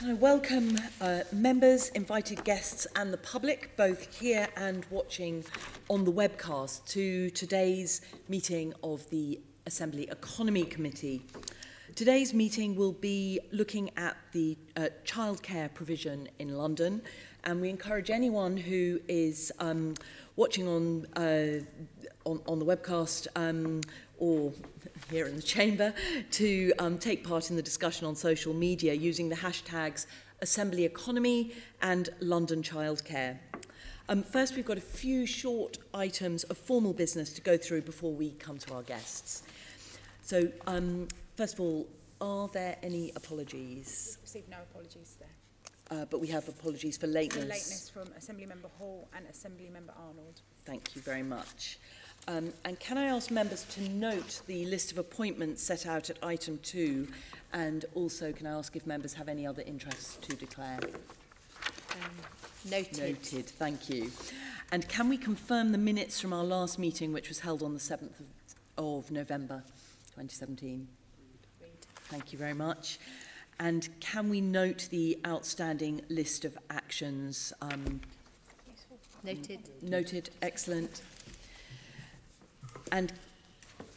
Can I welcome members, invited guests and the public, both here and watching on the webcast, to today's meeting of the Assembly Economy Committee. Today's meeting will be looking at the childcare provision in London, and we encourage anyone who is watching on the webcast or here in the chamber to take part in the discussion on social media using the hashtags Assembly Economy and London Childcare. First, we've got a few short items of formal business to go through before we come to our guests. So, first of all, are there any apologies? We've received no apologies there. But we have apologies for lateness. For lateness from Assemblymember Hall and Assemblymember Arnold. Thank you very much. And can I ask members to note the list of appointments set out at item 2, and also can I ask if members have any other interests to declare? Noted. Noted, thank you. And can we confirm the minutes from our last meeting, which was held on the 7th of November 2017? Agreed. Thank you very much. And can we note the outstanding list of actions? Noted. Noted, excellent. And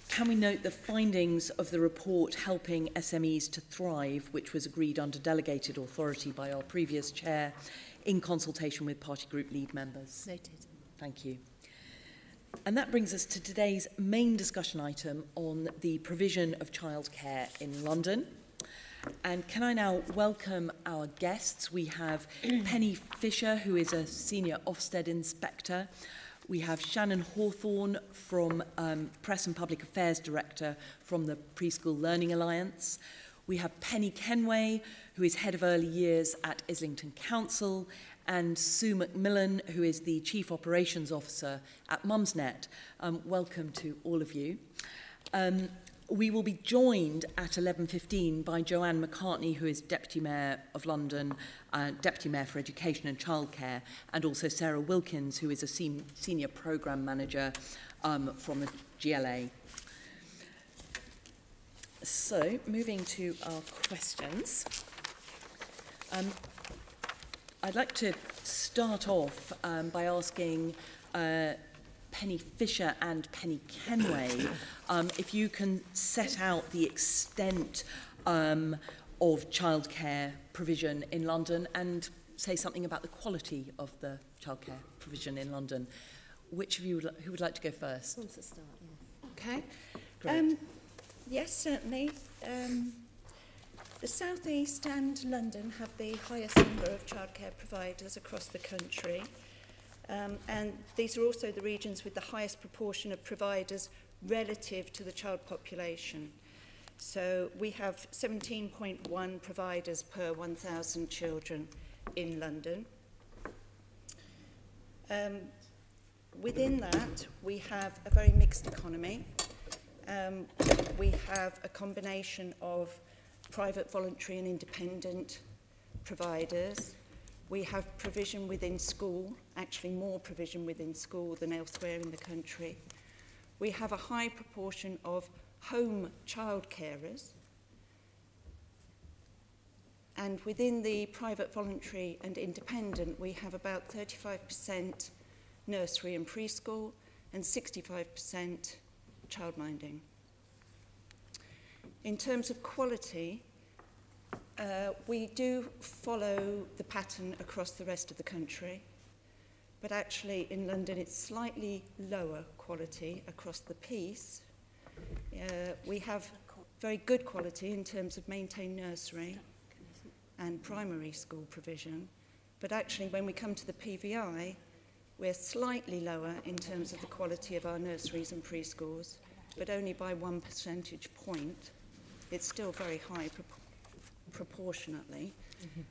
can we note the findings of the report Helping SMEs to Thrive, which was agreed under delegated authority by our previous chair in consultation with party group lead members? Noted. Thank you. And that brings us to today's main discussion item on the provision of childcare in London. And can I now welcome our guests? We have Penny Fisher, who is a senior OFSTED inspector. We have Shannon Hawthorne, from Press and Public Affairs Director from the Preschool Learning Alliance. We have Penny Kenway, who is Head of Early Years at Islington Council, and Sue Macmillan, who is the Chief Operations Officer at Mumsnet. Welcome to all of you. We will be joined at 11:15 by Joanne McCartney, who is Deputy Mayor of London, Deputy Mayor for Education and Childcare, and also Sarah Wilkins, who is a Senior Programme Manager from the GLA. So, moving to our questions. I'd like to start off by asking Penny Fisher and Penny Kenway, if you can set out the extent of childcare provision in London and say something about the quality of the childcare provision in London. Which of you who would like to go first? Who wants to start? Yes. Okay. Great. Yes, certainly. The South East and London have the highest number of childcare providers across the country. And these are also the regions with the highest proportion of providers relative to the child population. So we have 17.1 providers per 1,000 children in London. Within that, we have a very mixed economy. We have a combination of private, voluntary and independent providers. We have provision within school, actually more provision within school than elsewhere in the country. We have a high proportion of home child carers. And within the private, voluntary and independent, we have about 35% nursery and preschool and 65% childminding. In terms of quality, we do follow the pattern across the rest of the country, but actually in London it's slightly lower quality across the piece. We have very good quality in terms of maintained nursery and primary school provision, but actually when we come to the PVI, we're slightly lower in terms of the quality of our nurseries and preschools, but only by 1 percentage point. It's still very high proportionately.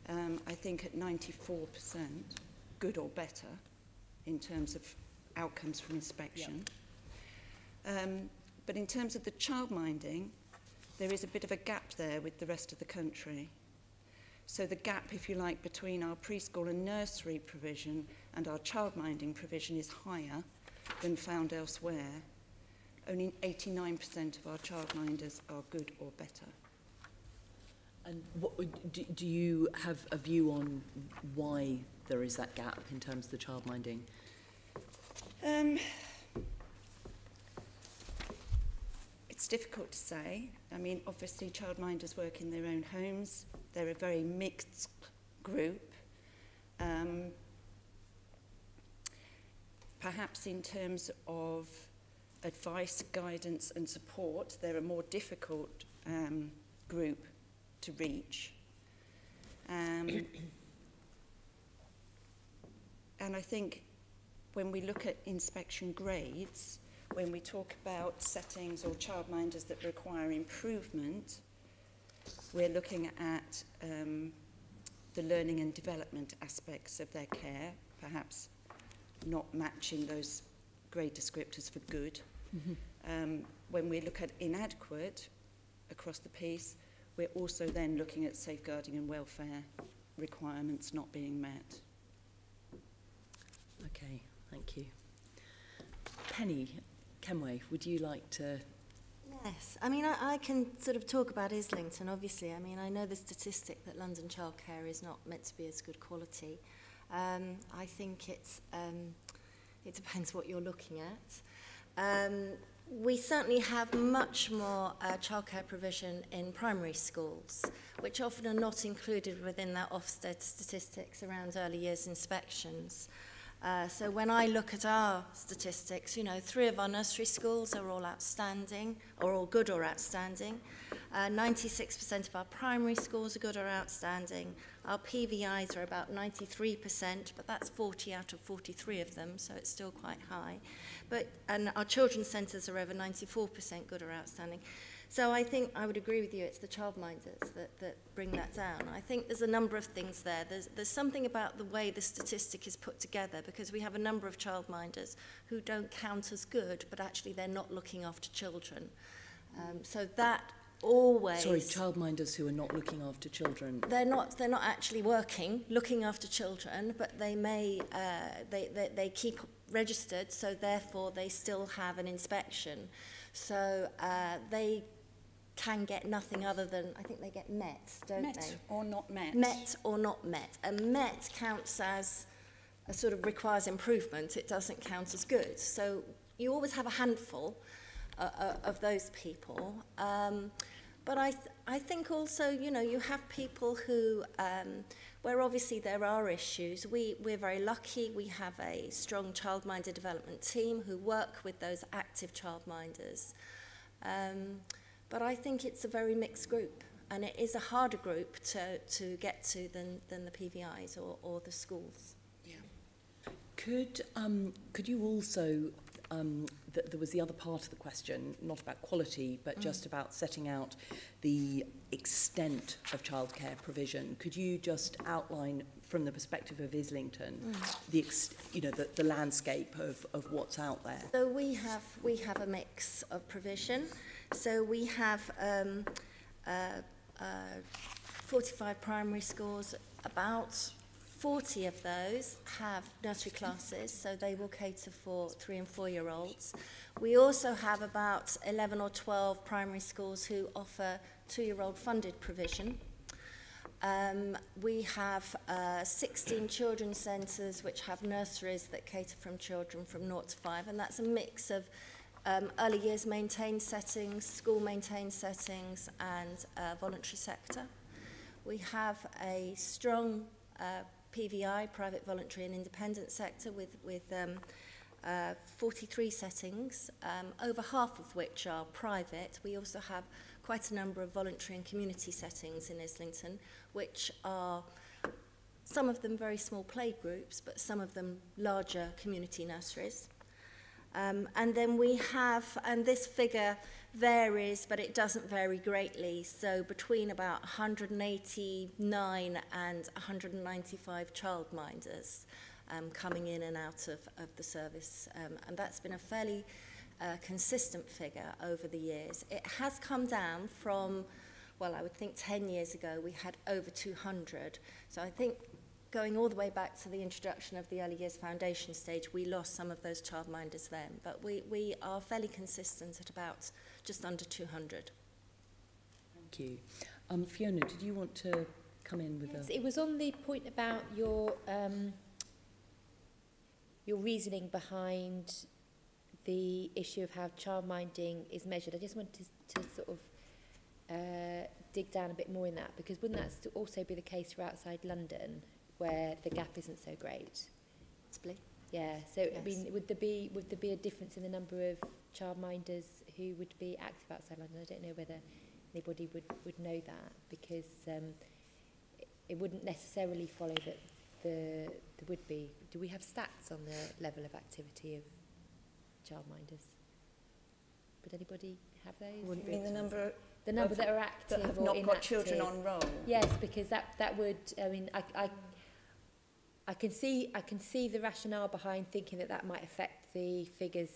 I think at 94%, good or better in terms of outcomes from inspection. But in terms of the childminding, there is a bit of a gap there with the rest of the country. So the gap, if you like, between our preschool and nursery provision and our childminding provision is higher than found elsewhere. Only 89% of our childminders are good or better. And what, do you have a view on why there is that gap in terms of the childminding? It's difficult to say. I mean, obviously childminders work in their own homes. They're a very mixed group. Perhaps in terms of advice, guidance and support, they're a more difficult group to reach. And I think when we look at inspection grades, when we talk about settings or childminders that require improvement, we're looking at the learning and development aspects of their care, perhaps not matching those grade descriptors for good. Mm-hmm. When we look at inadequate across the piece, we're also then looking at safeguarding and welfare requirements not being met. Okay, thank you. Penny, Kenway, would you like to? Yes, I mean, I can sort of talk about Islington, obviously. I mean, I know the statistic that London childcare is not meant to be as good quality. I think it depends what you're looking at. We certainly have much more childcare provision in primary schools, which often are not included within that OFSTED statistics around early years inspections. So when I look at our statistics, you know, 3 of our nursery schools are all outstanding, or all good or outstanding. 96% of our primary schools are good or outstanding. Our PVIs are about 93%, but that's 40 out of 43 of them, so it's still quite high. And our children's centres are over 94% good or outstanding. So I think I would agree with you, it's the childminders that bring that down. I think there's a number of things there. There's something about the way the statistic is put together, because we have a number of childminders who don't count as good, but actually they're not looking after children. So that always... Sorry, childminders who are not looking after children. They're not actually looking after children, but they may, they keep registered, so therefore they still have an inspection. So they can get nothing other than, I think they get met, don't they? Met or not met. Met or not met. And met counts as a sort of requires improvement. It doesn't count as good. So you always have a handful of those people. But I think also, you know, you have people who, where obviously there are issues. We're very lucky. We have a strong childminder development team who work with those active childminders. But I think it's a very mixed group, and it is a harder group to get to than the PVIs or the schools. Yeah. Could you also, there was the other part of the question, not about quality, but just about setting out the extent of childcare provision. Could you just outline, from the perspective of Islington, the landscape of what's out there? So we have a mix of provision. So we have 45 primary schools. About 40 of those have nursery classes, so they will cater for 3- and 4-year-olds. We also have about 11 or 12 primary schools who offer 2-year-old funded provision. We have 16 children's centres which have nurseries that cater from children from 0 to 5, and that's a mix of early years maintained settings, school maintained settings, and voluntary sector. We have a strong PVI, private, voluntary and independent sector with 43 settings, over half of which are private. We also have quite a number of voluntary and community settings in Islington, which are some of them very small play groups, but some of them larger community nurseries. And then we have, and this figure varies, but it doesn't vary greatly, so between about 189 and 195 childminders coming in and out of the service, and that's been a fairly consistent figure over the years. It has come down from, well, I would think 10 years ago we had over 200, so I think going all the way back to the introduction of the early years foundation stage, we lost some of those childminders then, but we are fairly consistent at about just under 200. Thank you. Fiona, did you want to come in with Yes, a... it was on the point about your reasoning behind the issue of how childminding is measured. I just wanted to sort of dig down a bit more in that, because wouldn't that also be the case for outside London, where the gap isn't so great? Possibly. Yeah, so Yes. I mean, would there be a difference in the number of childminders who would be active outside London? I don't know whether anybody would know that, because it wouldn't necessarily follow that there would be. Do we have stats on the level of activity of childminders? Would anybody have those? You mean the number The number that are active that have or not inactive? got children on roll? Yes, because that would, I mean, I can see the rationale behind thinking that might affect the figures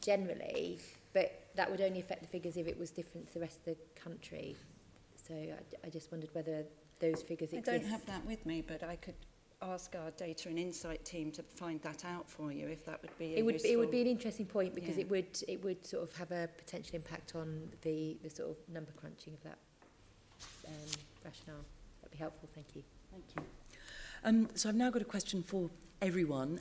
generally, but that would only affect the figures if it was different to the rest of the country. So I just wondered whether those figures exist. I don't have that with me, but I could ask our data and insight team to find that out for you, if that would be useful. It would be an interesting point, because Yeah. it would sort of have a potential impact on the sort of number crunching of that rationale. That'd be helpful. Thank you. Thank you. So I've now got a question for everyone,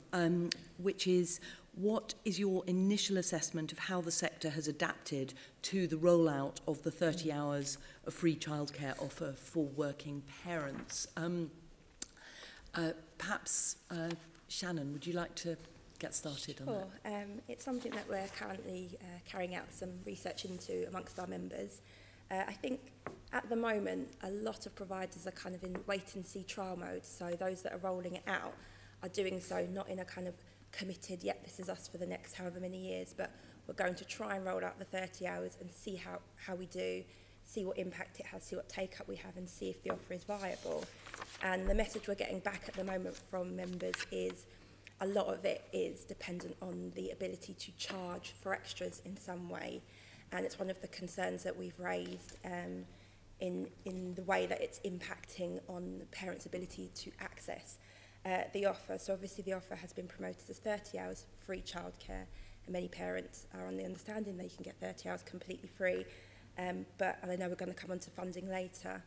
which is, what is your initial assessment of how the sector has adapted to the rollout of the 30 hours of free childcare offer for working parents? Perhaps, Shannon, would you like to get started on that? Sure. It's something that we're currently carrying out some research into amongst our members. I think at the moment, a lot of providers are kind of in wait-and-see trial mode. So those that are rolling it out are doing so not in a kind of committed, yep, this is us for the next however many years, but we're going to try and roll out the 30 hours and see how we do, see what impact it has, see what take-up we have, and see if the offer is viable. And the message we're getting back at the moment from members is a lot of it is dependent on the ability to charge for extras in some way. And it's one of the concerns that we've raised in the way that it's impacting on parents' ability to access the offer. So obviously the offer has been promoted as 30 hours free childcare, and many parents are on the understanding they can get 30 hours completely free. But and I know we're going to come on to funding later,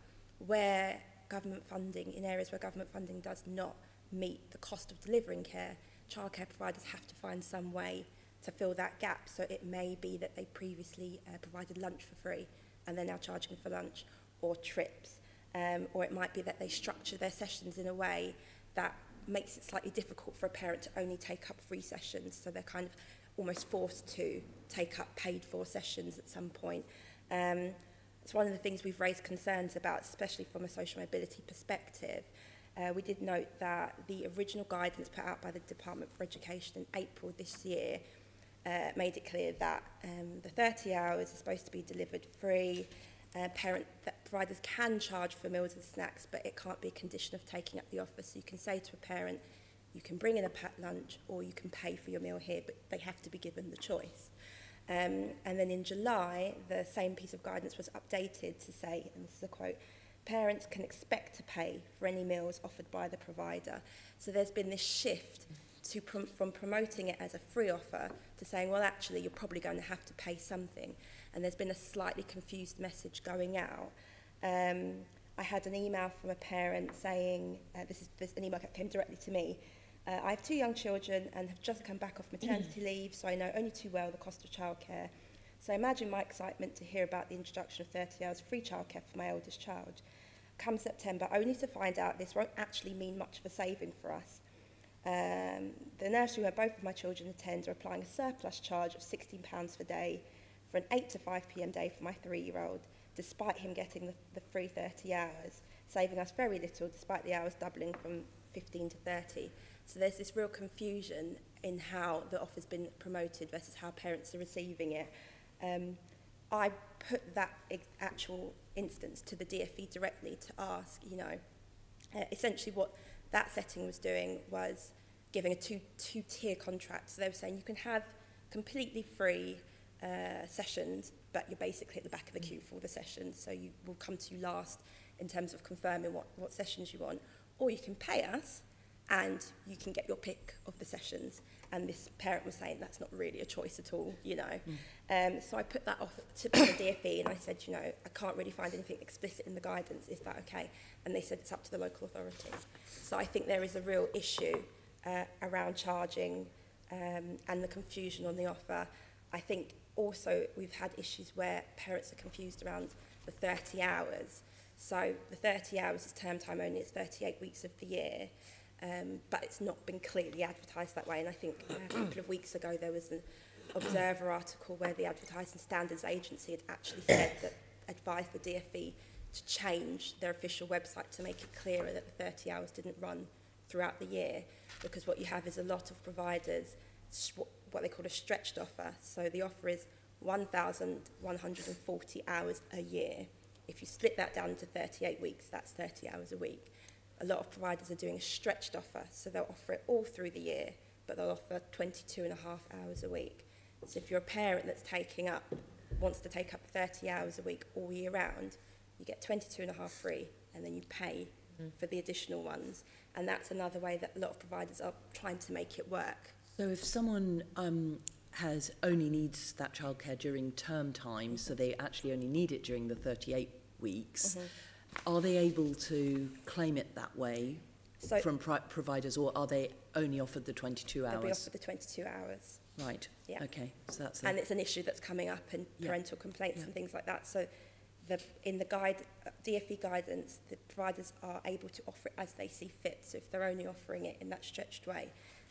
where government funding, in areas where government funding does not meet the cost of delivering care, childcare providers have to find some way to fill that gap. So it may be that they previously provided lunch for free and they're now charging for lunch or trips. Or it might be that they structure their sessions in a way that makes it slightly difficult for a parent to only take up free sessions. So they're kind of almost forced to take up paid for sessions at some point. It's one of the things we've raised concerns about, especially from a social mobility perspective. We did note that the original guidance put out by the Department for Education in April this year made it clear that the 30 hours is supposed to be delivered free. Providers can charge for meals and snacks, but it can't be a condition of taking up the offer. So you can say to a parent, you can bring in a packed lunch or you can pay for your meal here, but they have to be given the choice. And then in July, the same piece of guidance was updated to say, and this is a quote, parents can expect to pay for any meals offered by the provider. So there's been this shift from promoting it as a free offer to saying, well, actually, you're probably going to have to pay something. And there's been a slightly confused message going out. I had an email from a parent saying, this is an email that came directly to me, I have 2 young children and have just come back off maternity leave, so I know only too well the cost of childcare. So imagine my excitement to hear about the introduction of 30 hours free childcare for my eldest child. Come September, only to find out this won't actually mean much of a saving for us. The nursery where both of my children attend are applying a surplus charge of £16 per day for an 8 to 5 p.m. day for my 3-year-old, despite him getting the free 30 hours, saving us very little despite the hours doubling from 15 to 30. So there's this real confusion in how the offer's been promoted versus how parents are receiving it. I put that actual instance to the DfE directly to ask, essentially what that setting was doing was giving a two-tier contract. So they were saying you can have completely free sessions, but you're basically at the back of the queue for all the sessions, so you will come to you last in terms of confirming what sessions you want. Or you can pay us, and you can get your pick of the sessions. And this parent was saying that's not really a choice at all, So I put that off to the DfE, and I said, I can't really find anything explicit in the guidance. Is that okay? And they said it's up to the local authority. So I think there is a real issue around charging and the confusion on the offer. I think also we've had issues where parents are confused around the 30 hours. So the 30 hours is term time only, it's 38 weeks of the year, but it's not been clearly advertised that way. And I think a couple of weeks ago there was an Observer article where the Advertising Standards Agency had actually said that advised the DfE to change their official website to make it clearer that the 30 hours didn't run throughout the year, because what you have is a lot of providers, what they call a stretched offer. So the offer is 1,140 hours a year. If you split that down into 38 weeks, that's 30 hours a week. A lot of providers are doing a stretched offer, so they'll offer it all through the year, but they'll offer 22.5 hours a week. So if you're a parent that's wants to take up 30 hours a week all year round, you get 22.5 free, and then you pay for the additional ones. And that's another way that a lot of providers are trying to make it work. So if someone only needs that childcare during term time, so they actually only need it during the 38 weeks, are they able to claim it that way from providers, or are they only offered the 22 hours? They'll be offered the 22 hours. Right. Yeah. Okay. So that's and it's an issue that's coming up in parental complaints and things like that. So in the DfE guidance, the providers are able to offer it as they see fit. So if they're only offering it in that stretched way,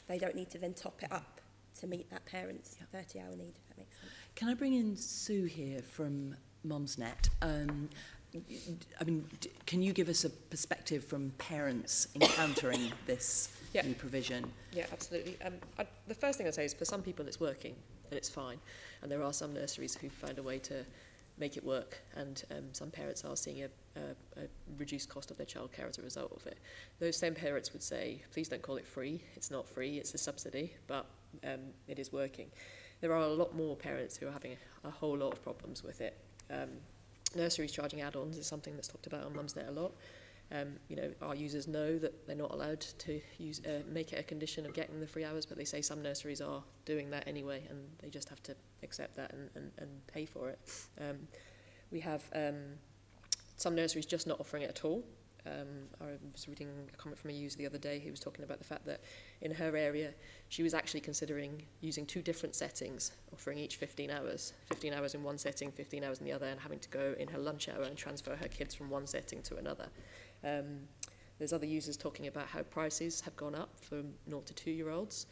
they don't need to then top it up to meet that parent's 30-hour need, if that makes sense. Can I bring in Sue here from Mumsnet? I mean, can you give us a perspective from parents encountering this new provision? Yeah, absolutely. The first thing I'd say is for some people it's working and it's fine. And there are some nurseries who've found a way to make it work, and some parents are seeing a reduced cost of their childcare as a result of it. Those same parents would say, please don't call it free. It's not free, it's a subsidy, but it is working. There are a lot more parents who are having a whole lot of problems with it. Nurseries charging add-ons is something that's talked about on Mumsnet a lot. You know, our users know that they're not allowed to make it a condition of getting the free hours, but they say some nurseries are doing that anyway, and they just have to accept that and pay for it. We have some nurseries just not offering it at all. I was reading a comment from a user the other day who was talking about the fact that in her area she was actually considering using 2 different settings, offering each 15 hours in one setting, 15 hours in the other, and having to go in her lunch hour and transfer her kids from one setting to another. There's other users talking about how prices have gone up for 0 to 2-year-olds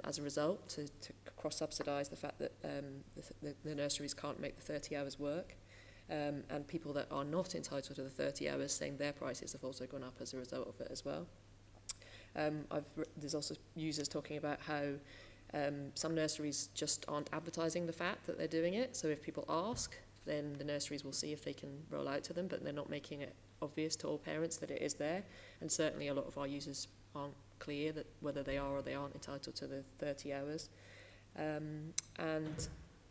as a result, to cross-subsidise the fact that the nurseries can't make the 30 hours work. And people that are not entitled to the 30 hours saying their prices have also gone up as a result of it as well. There's also users talking about how some nurseries just aren't advertising the fact that they're doing it. So if people ask, then the nurseries will see if they can roll out to them, but they're not making it obvious to all parents that it is there. And certainly a lot of our users aren't clear that whether they are or they aren't entitled to the 30 hours. And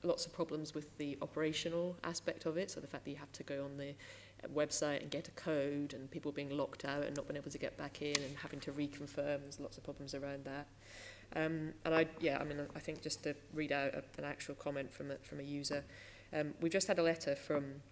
lots of problems with the operational aspect of it, so the fact that you have to go on the website and get a code, and people being locked out and not being able to get back in and having to reconfirm. There's lots of problems around that. And I think just to read out an actual comment from a user, we've just had a letter from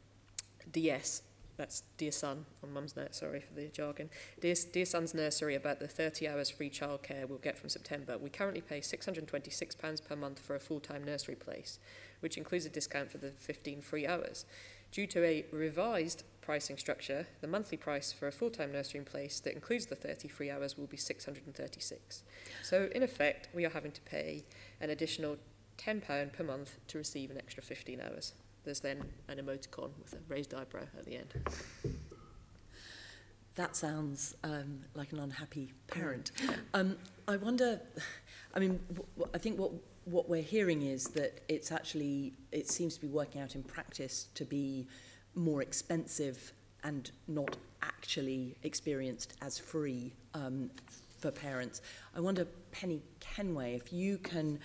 DS, that's Dear Son on Mumsnet, sorry for the jargon, Dear Son's nursery about the 30 hours free childcare we'll get from September. We currently pay £626 per month for a full-time nursery place, which includes a discount for the 15 free hours. Due to a revised pricing structure, the monthly price for a full-time nursery place that includes the 30 free hours will be £636. So in effect, we are having to pay an additional £10 per month to receive an extra 15 hours. There's then an emoticon with a raised eyebrow at the end. That sounds like an unhappy parent. I wonder, I mean, I think what we're hearing is that it seems to be working out in practice to be more expensive and not actually experienced as free for parents. I wonder, Penny Kenway, if you can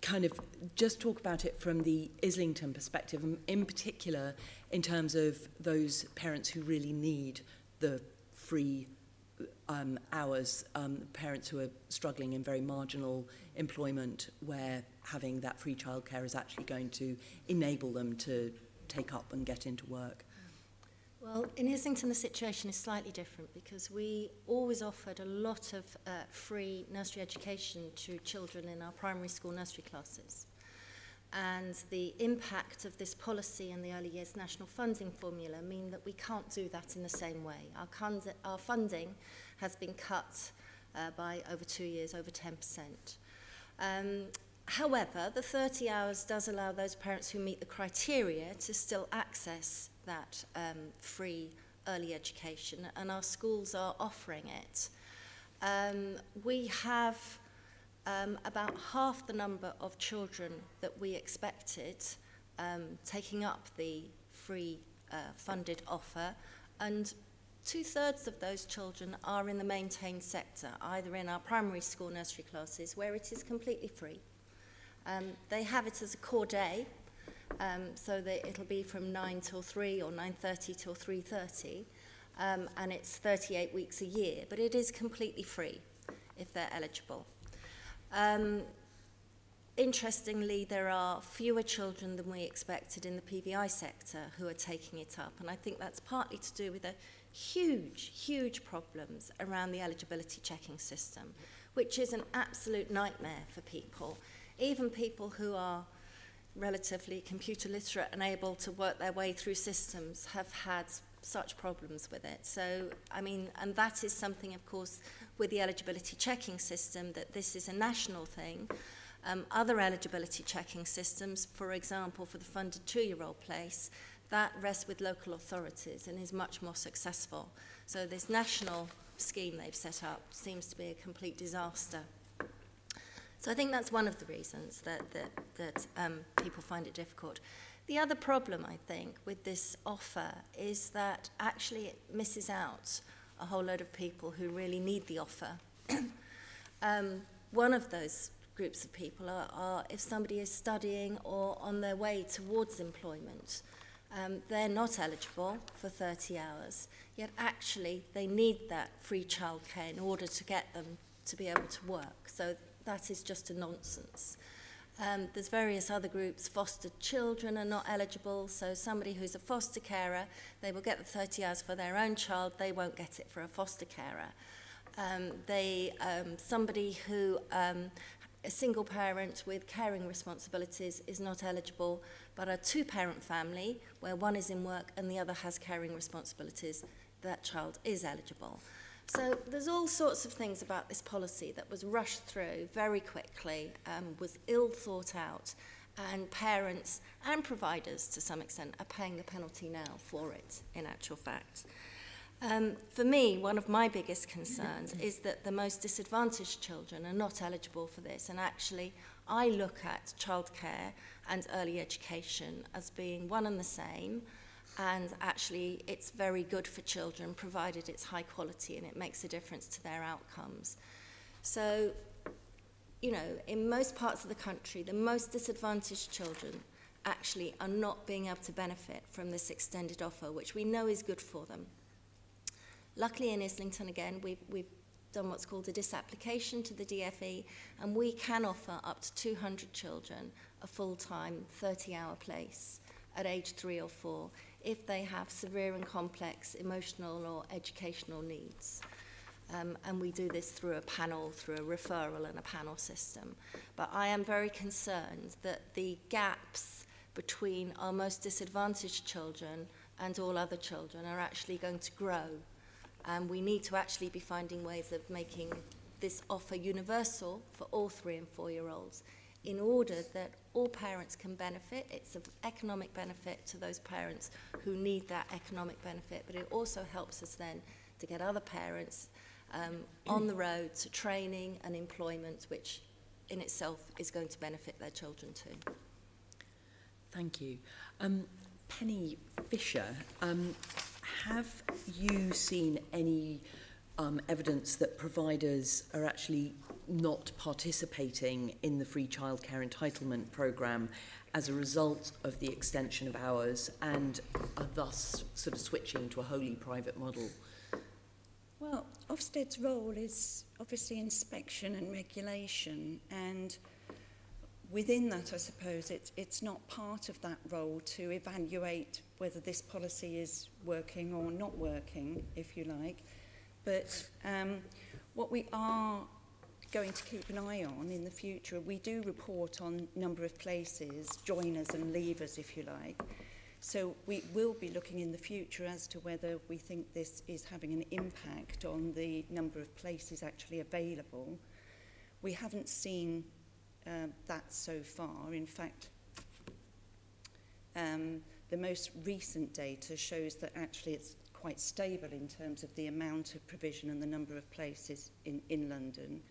kind of just talk about it from the Islington perspective, and in particular in terms of those parents who really need the free hours, parents who are struggling in very marginal employment, where having that free childcare is actually going to enable them to take up and get into work? Well, in Islington, the situation is slightly different because we always offered a lot of free nursery education to children in our primary school nursery classes. And the impact of this policy and the early years national funding formula mean that we can't do that in the same way. Our funding has been cut by over 2 years, over 10%. However, the 30 hours does allow those parents who meet the criteria to still access that free early education, and our schools are offering it. We have about half the number of children that we expected taking up the free funded offer, and 2/3 of those children are in the maintained sector, either in our primary school nursery classes where it is completely free. They have it as a core day, so that it'll be from 9 till 3 or 9:30 till 3:30, and it's 38 weeks a year, but it is completely free if they're eligible. Interestingly, there are fewer children than we expected in the PVI sector who are taking it up, and I think that's partly to do with the huge problems around the eligibility checking system, which is an absolute nightmare for people. Even people who are relatively computer literate and able to work their way through systems have had such problems with it. So, I mean, and that is something, of course, with the eligibility checking system, that this is a national thing. Other eligibility checking systems, for example, for the funded 2-year-old place, that rests with local authorities and is much more successful. So this national scheme they've set up seems to be a complete disaster. So I think that's one of the reasons that people find it difficult. The other problem, I think, with this offer is that actually it misses out a whole load of people who really need the offer. One of those groups of people are if somebody is studying or on their way towards employment. They're not eligible for 30 hours, yet actually they need that free childcare in order to get them to be able to work. So that is just a nonsense. There's various other groups. Fostered children are not eligible, so somebody who's a foster carer, they will get the 30 hours for their own child, they won't get it for a foster carer. Somebody who, a single parent with caring responsibilities is not eligible, but a 2-parent family where one is in work and the other has caring responsibilities, that child is eligible. So there's all sorts of things about this policy that was rushed through very quickly, was ill thought out, and parents and providers to some extent are paying the penalty now for it, in actual fact. For me, one of my biggest concerns is that the most disadvantaged children are not eligible for this, and actually I look at childcare and early education as being one and the same, and actually it's very good for children provided it's high quality and it makes a difference to their outcomes. So, you know, in most parts of the country, the most disadvantaged children actually are not being able to benefit from this extended offer, which we know is good for them. Luckily in Islington, again, we've done what's called a disapplication to the DFE, and we can offer up to 200 children a full-time 30-hour place at age 3 or 4 if they have severe and complex emotional or educational needs. And we do this through a panel, through a referral and a panel system. But I am very concerned that the gaps between our most disadvantaged children and all other children are actually going to grow. And we need to actually be finding ways of making this offer universal for all 3- and 4-year-olds in order that all parents can benefit. It's an economic benefit to those parents who need that economic benefit, but it also helps us then to get other parents on the road to training and employment, which in itself is going to benefit their children too. Thank you. Penny Fisher, have you seen any evidence that providers are actually not participating in the free childcare entitlement programme as a result of the extension of hours and are thus sort of switching to a wholly private model? Well, OFSTED's role is obviously inspection and regulation, and within that, I suppose, it's not part of that role to evaluate whether this policy is working or not working, if you like. But what we are going to keep an eye on in the future, we do report on number of places, joiners and leavers, if you like. So we will be looking in the future as to whether we think this is having an impact on the number of places actually available. We haven't seen that so far. In fact, the most recent data shows that actually it's quite stable in terms of the amount of provision and the number of places in London.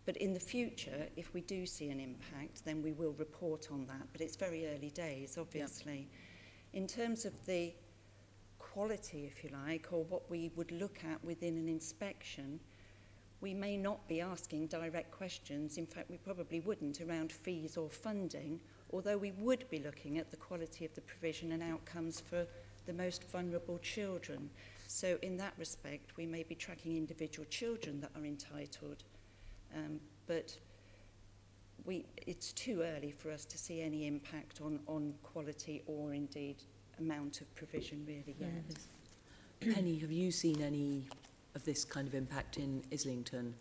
But in the future, if we do see an impact, then we will report on that. But it's very early days, obviously. Yep. In terms of the quality, if you like, or what we would look at within an inspection, we may not be asking direct questions. In fact, we probably wouldn't around fees or funding, although we would be looking at the quality of the provision and outcomes for the most vulnerable children. So in that respect, we may be tracking individual children that are entitled. But it's too early for us to see any impact on quality or indeed amount of provision really yet. Penny, have you seen any of this kind of impact in Islington?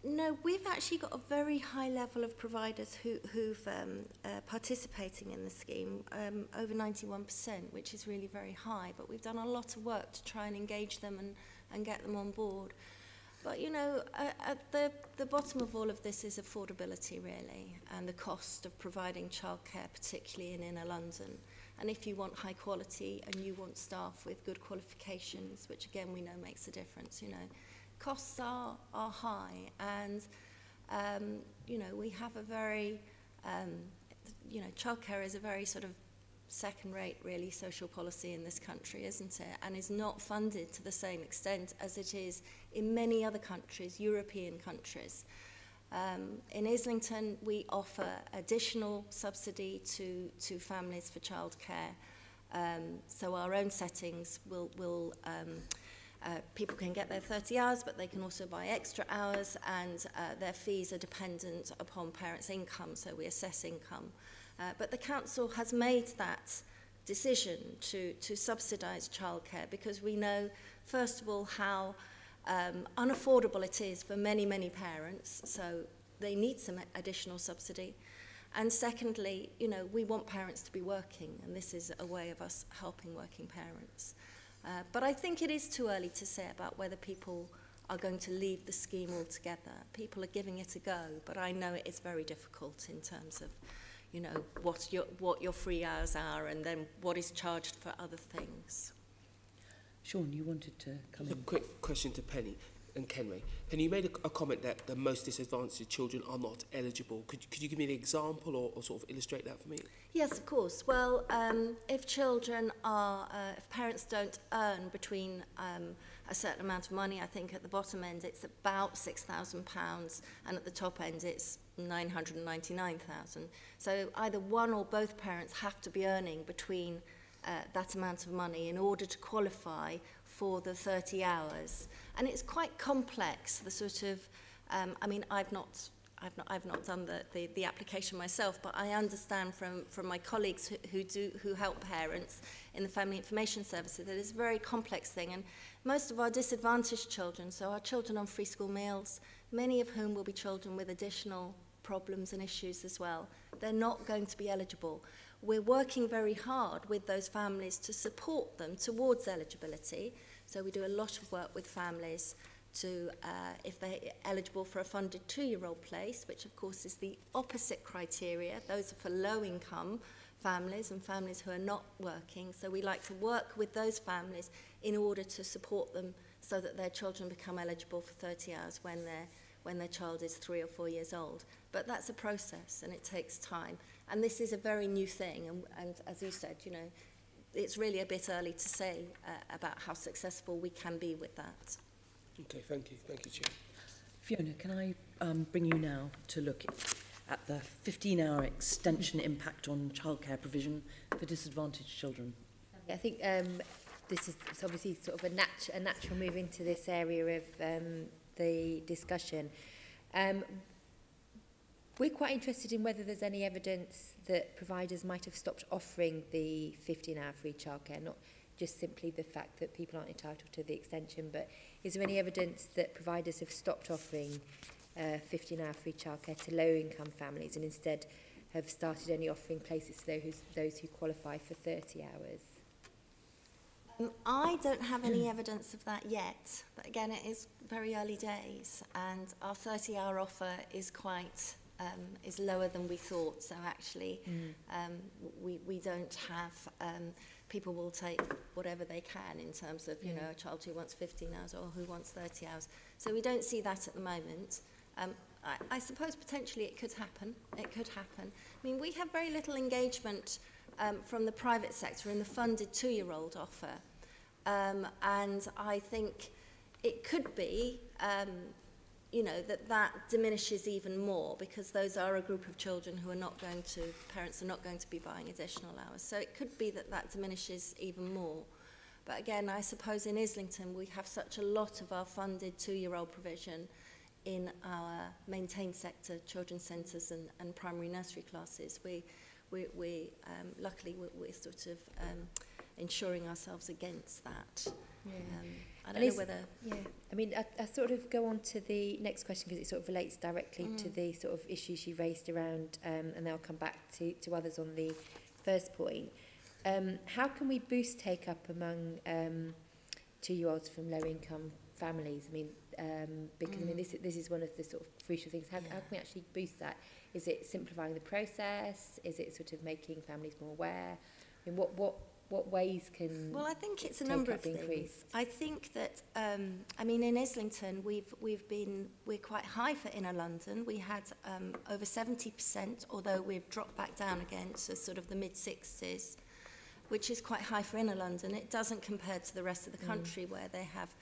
No, we've actually got a very high level of providers who've participating in the scheme, over 91%, which is really very high. But we've done a lot of work to try and engage them and get them on board. But, you know, at the bottom of all of this is affordability, really, and the cost of providing childcare, particularly in inner London. And if you want high quality and you want staff with good qualifications, which, again, we know makes a difference, you know, costs are high. And, you know, we have a very, you know, childcare is a very sort of second-rate, really, social policy in this country, isn't it? And is not funded to the same extent as it is in many other countries, European countries. In Islington, we offer additional subsidy to families for childcare. So our own settings will people can get their 30 hours, but they can also buy extra hours, and their fees are dependent upon parents' income, so we assess income. But the council has made that decision to subsidise childcare because we know, first of all, how unaffordable it is for many, many parents, so they need some additional subsidy. And secondly, you know, we want parents to be working, and this is a way of us helping working parents. But I think it is too early to say about whether people are going to leave the scheme altogether. People are giving it a go, but I know it is very difficult in terms of, you know, what your free hours are and then what is charged for other things. Sean, you wanted to come in. A quick question to Penny and Kenway. Penny, you made a comment that the most disadvantaged children are not eligible. Could you give me an example or sort of illustrate that for me? Yes, of course. Well, if children are, if parents don't earn between a certain amount of money, I think at the bottom end it's about £6,000 and at the top end it's 999,000. So either one or both parents have to be earning between that amount of money in order to qualify for the 30 hours. And it's quite complex, the sort of, I mean, I've not done the application myself, but I understand from my colleagues who help parents in the Family Information Services that it's a very complex thing. And most of our disadvantaged children, so our children on free school meals, many of whom will be children with additional problems and issues as well, they're not going to be eligible. We're working very hard with those families to support them towards eligibility. So we do a lot of work with families to, if they're eligible for a funded 2-year-old place, which of course is the opposite criteria. Those are for low-income families and families who are not working. So we like to work with those families in order to support them so that their children become eligible for 30 hours when their child is 3 or 4 years old. But that's a process and it takes time. And this is a very new thing. And as you said, you know, it's really a bit early to say about how successful we can be with that. Okay, thank you. Thank you, Chair. Fiona, can I bring you now to look at the 15-hour extension impact on childcare provision for disadvantaged children? I think this is obviously sort of a natural move into this area of the discussion. We're quite interested in whether there's any evidence that providers might have stopped offering the 15-hour free childcare, not just simply the fact that people aren't entitled to the extension, but is there any evidence that providers have stopped offering 15-hour free childcare to low-income families and instead have started only offering places to those who qualify for 30 hours? I don't have any evidence of that yet, but again, it is very early days, and our 30-hour offer is quite is lower than we thought. So actually, we don't have. People will take whatever they can in terms of a child who wants 15 hours or who wants 30 hours. So we don't see that at the moment. I suppose potentially it could happen. It could happen. I mean, we have very little engagement from the private sector in the funded 2-year-old offer. And I think it could be, that diminishes even more, because those are a group of children who are not going to, parents are not going to be buying additional hours. So it could be that diminishes even more. But again, I suppose in Islington, we have such a lot of our funded 2-year-old provision in our maintained sector, children's centres and primary nursery classes. Luckily, we're sort of ensuring ourselves against that. Yeah. I don't know whether... Yeah, I mean, I sort of go on to the next question because it sort of relates directly to the sort of issues you raised around, and then I'll come back to others on the first point. How can we boost take-up among 2-year-olds from low-income families? I mean, because I mean, this is one of the sort of crucial things. How can we actually boost that? Is it simplifying the process? Is it sort of making families more aware? I mean, what ways can I think it's a number of things. Increased? I think that I mean, in Islington we're quite high for inner London. We had over 70%, although we've dropped back down again to sort of the mid-60s, which is quite high for inner London. It doesn't compare to the rest of the country where they have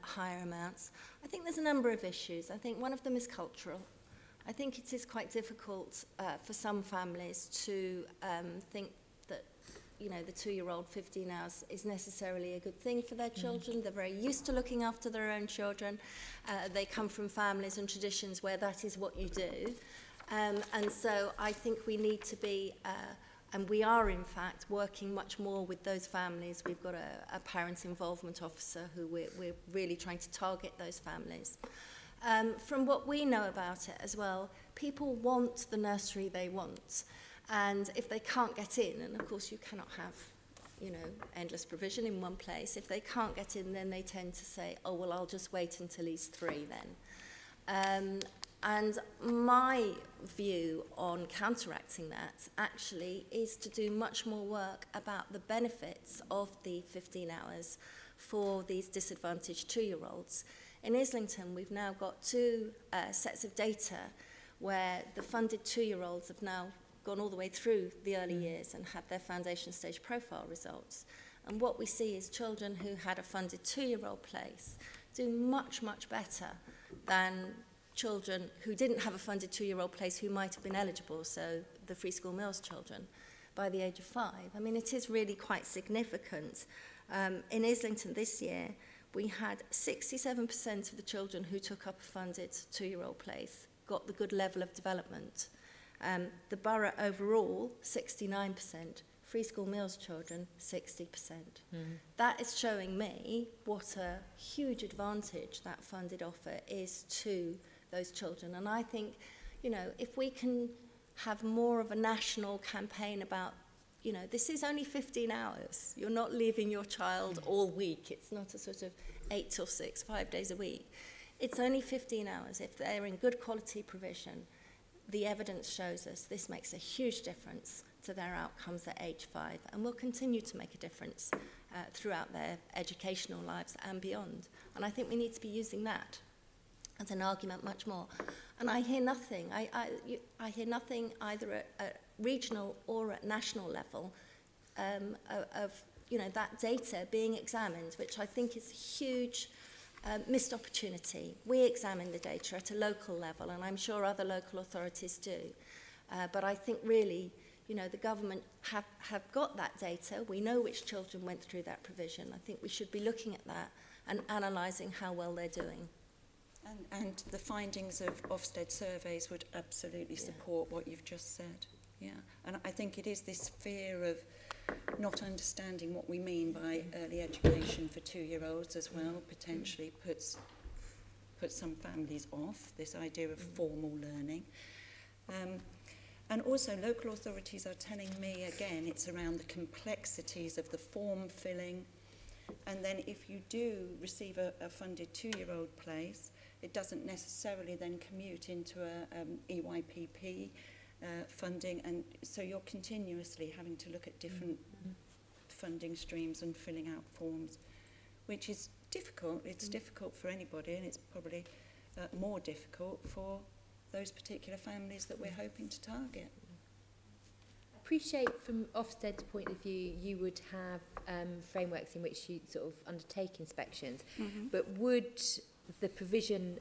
higher amounts. I think there's a number of issues. I think one of them is cultural. I think it is quite difficult for some families to think that, the 2-year-old 15 hours is necessarily a good thing for their children. They're very used to looking after their own children. They come from families and traditions where that is what you do. And so I think we need to be, and we are in fact working much more with those families. We've got a parent involvement officer who we're really trying to target those families. From what we know about it as well, people want the nursery they want. And if they can't get in, and of course you cannot have, endless provision in one place. If they can't get in, then they tend to say, oh, well, I'll just wait until he's 3 then. And my view on counteracting that actually is to do much more work about the benefits of the 15 hours for these disadvantaged 2-year-olds. In Islington, we've now got 2 sets of data where the funded 2-year-olds have now gone all the way through the early years and had their foundation stage profile results. And what we see is children who had a funded 2-year-old place do much, much better than children who didn't have a funded 2-year-old place who might have been eligible, so the free school meals children, by the age of 5. I mean, it is really quite significant. In Islington this year, we had 67% of the children who took up a funded 2-year-old place got the good level of development. The borough overall, 69%. Free school meals children, 60%. That is showing me what a huge advantage that funded offer is to those children. And I think, if we can have more of a national campaign about, this is only 15 hours. You're not leaving your child all week. It's not a sort of 8 till 6, 5 days a week. It's only 15 hours. If they're in good quality provision, the evidence shows us this makes a huge difference to their outcomes at age 5 and will continue to make a difference throughout their educational lives and beyond. And I think we need to be using that as an argument much more. And I hear nothing. I hear nothing either at regional or at national level of that data being examined, which I think is a huge missed opportunity. We examine the data at a local level, and I'm sure other local authorities do. But I think really, the government have got that data. We know which children went through that provision. I think we should be looking at that and analysing how well they're doing. And the findings of OFSTED surveys would absolutely support what you've just said. Yeah, and I think it is this fear of not understanding what we mean by early education for 2-year-olds as well, potentially puts some families off, this idea of formal learning. And also local authorities are telling me, again, it's around the complexities of the form filling. And then if you do receive a funded 2-year-old place, it doesn't necessarily then commute into a EYPP funding, and so you're continuously having to look at different funding streams and filling out forms, which is difficult. It's difficult for anybody, and it's probably more difficult for those particular families that we're hoping to target. I appreciate from Ofsted's point of view you would have frameworks in which you sort of undertake inspections, but would the provision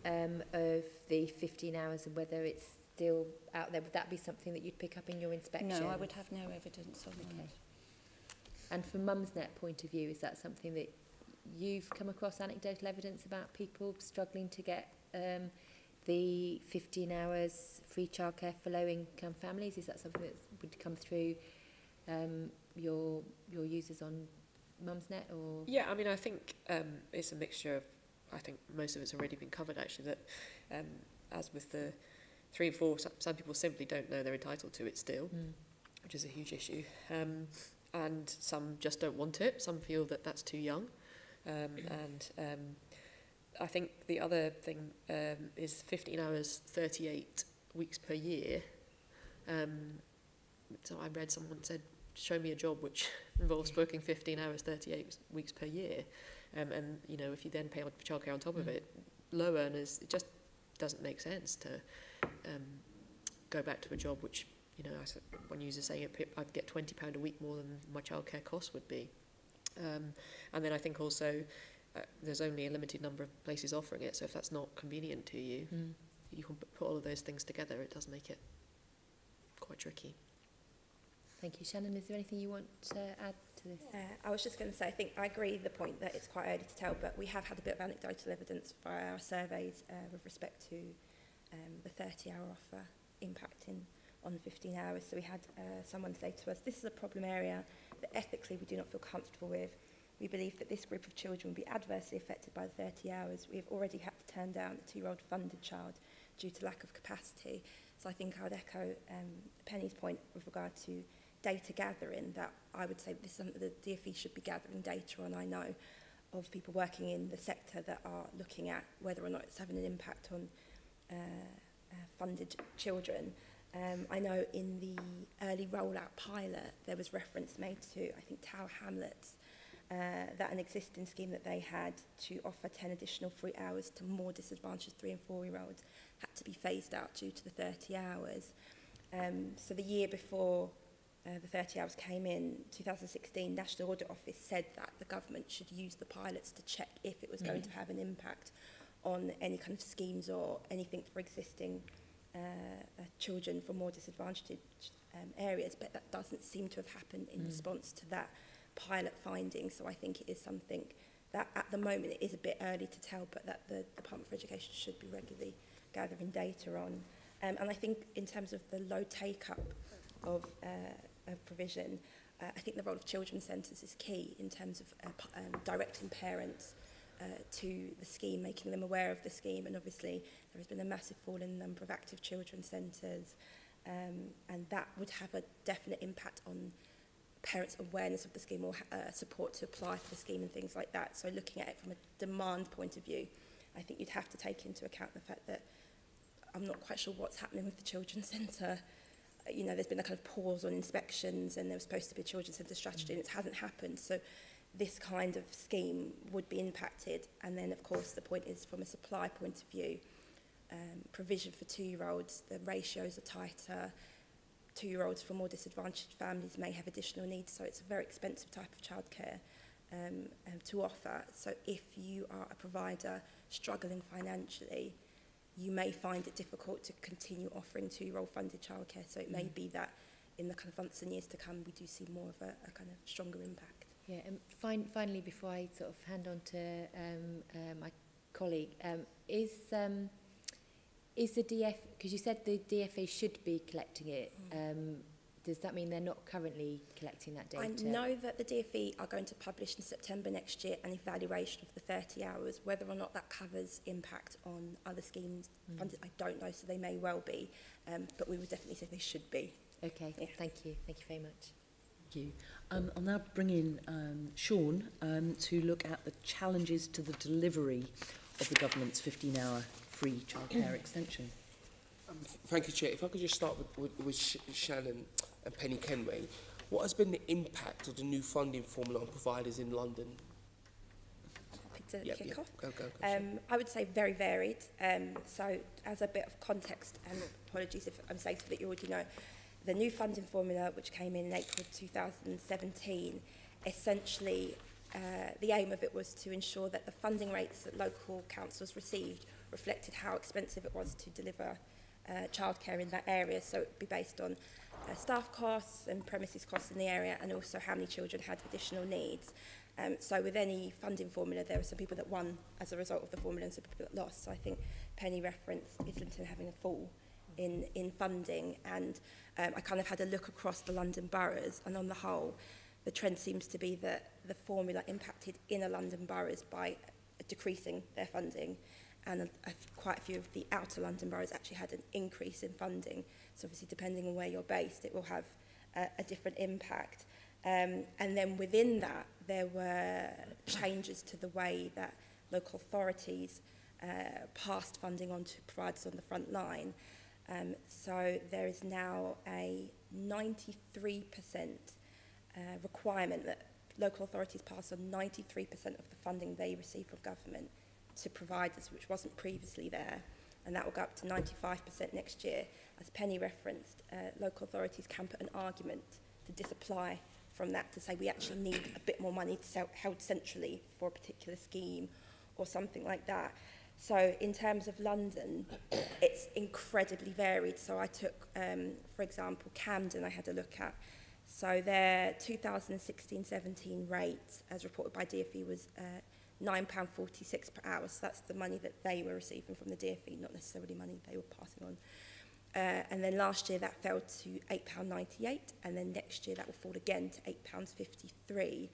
of the 15 hours and whether it's still out there, would that be something that you'd pick up in your inspection? No, I would have no evidence on that. And from Mumsnet point of view, is that something that you've come across anecdotal evidence about people struggling to get the 15 hours free childcare for low-income families? Is that something that would come through your users on Mumsnet? Or? Yeah, I mean, I think it's a mixture of, I think most of it's already been covered actually, that as with the 3 and 4, some people simply don't know they're entitled to it still, which is a huge issue. And some just don't want it. Some feel that that's too young. I think the other thing is 15 hours, 38 weeks per year. So I read someone said, show me a job which involves working 15 hours, 38 weeks per year. And, you know, if you then pay for childcare on top of it, low earners, it just doesn't make sense to go back to a job which, you know, one user saying I'd get £20 a week more than my childcare costs would be. And then I think also there's only a limited number of places offering it, so if that's not convenient to you, you can put all of those things together. It does make it quite tricky. Thank you. Shannon, is there anything you want to add to this? I was just going to say, I think I agree with the point that it's quite early to tell, but we have had a bit of anecdotal evidence for our surveys with respect to the 30-hour offer impacting on the 15 hours. So we had someone say to us, this is a problem area that ethically we do not feel comfortable with. We believe that this group of children will be adversely affected by the 30 hours. We have already had to turn down a 2-year-old funded child due to lack of capacity. So I think I would echo Penny's point with regard to data gathering, that I would say this is something that the DfE should be gathering data on. I know of people working in the sector that are looking at whether or not it's having an impact on funded children. I know in the early rollout pilot there was reference made to, I think, Tower Hamlets, that an existing scheme that they had to offer 10 additional free hours to more disadvantaged 3 and 4-year-olds had to be phased out due to the 30 hours. So the year before the 30 hours came in, 2016, National Audit Office said that the government should use the pilots to check if it was going to have an impact on any kind of schemes or anything for existing children from more disadvantaged areas, but that doesn't seem to have happened in response to that pilot finding. So I think it is something that at the moment it is a bit early to tell, but that the Department for Education should be regularly gathering data on. And I think in terms of the low take-up of provision, I think the role of children's centres is key in terms of directing parents to the scheme, making them aware of the scheme. And obviously there has been a massive fall in the number of active children's centres, and that would have a definite impact on parents' awareness of the scheme or support to apply for the scheme and things like that. So looking at it from a demand point of view, I think you'd have to take into account the fact that I'm not quite sure what's happening with the children's centre. You know, there's been a kind of pause on inspections, and there was supposed to be a children's centre strategy, and it hasn't happened. So this kind of scheme would be impacted. And then, of course, the point is from a supply point of view, provision for 2-year-olds, the ratios are tighter. 2-year-olds from more disadvantaged families may have additional needs, so it's a very expensive type of childcare to offer. So if you are a provider struggling financially, you may find it difficult to continue offering 2-year-old funded childcare. So it may be that in the kind of months and years to come, we do see more of a kind of stronger impact. Yeah, and finally, before I sort of hand on to my colleague. Is the DF, because you said the DFA should be collecting it, does that mean they're not currently collecting that data? I know that the DFE are going to publish in September next year an evaluation of the 30 hours. Whether or not that covers impact on other schemes funded, I don't know, so they may well be, but we would definitely say they should be. Okay, Yeah. thank you very much. Thank you. I'll now bring in Sean to look at the challenges to the delivery of the government's 15-hour free childcare extension. Thank you, Chair. If I could just start with Shannon and Penny Kenway. What has been the impact of the new funding formula on providers in London? Happy to kick off. Go. I would say very varied. So as a bit of context, and apologies if I'm saying something that you already know, the new funding formula, which came in April 2017, essentially the aim of it was to ensure that the funding rates that local councils received reflected how expensive it was to deliver childcare in that area. So it would be based on staff costs and premises costs in the area, and also how many children had additional needs. So with any funding formula, there were some people that won as a result of the formula and some people that lost. So I think Penny referenced Islington having a fall in funding, and I kind of had a look across the London boroughs, and on the whole, the trend seems to be that the formula impacted inner London boroughs by decreasing their funding, and quite a few of the outer London boroughs actually had an increase in funding. So obviously, depending on where you're based, it will have a different impact. And then within that, there were changes to the way that local authorities passed funding on to providers on the front line. So there is now a 93% requirement that local authorities pass on 93% of the funding they receive from government to providers, which wasn't previously there, and that will go up to 95% next year. As Penny referenced, local authorities can put an argument to disapply from that, to say we actually need a bit more money to held centrally for a particular scheme or something like that. So in terms of London, it's incredibly varied. So I took, for example, Camden I had a look at. So their 2016-17 rate, as reported by DFE, was £9.46 per hour. So that's the money that they were receiving from the DFE, not necessarily money they were passing on. And then last year that fell to £8.98, and then next year that will fall again to £8.53.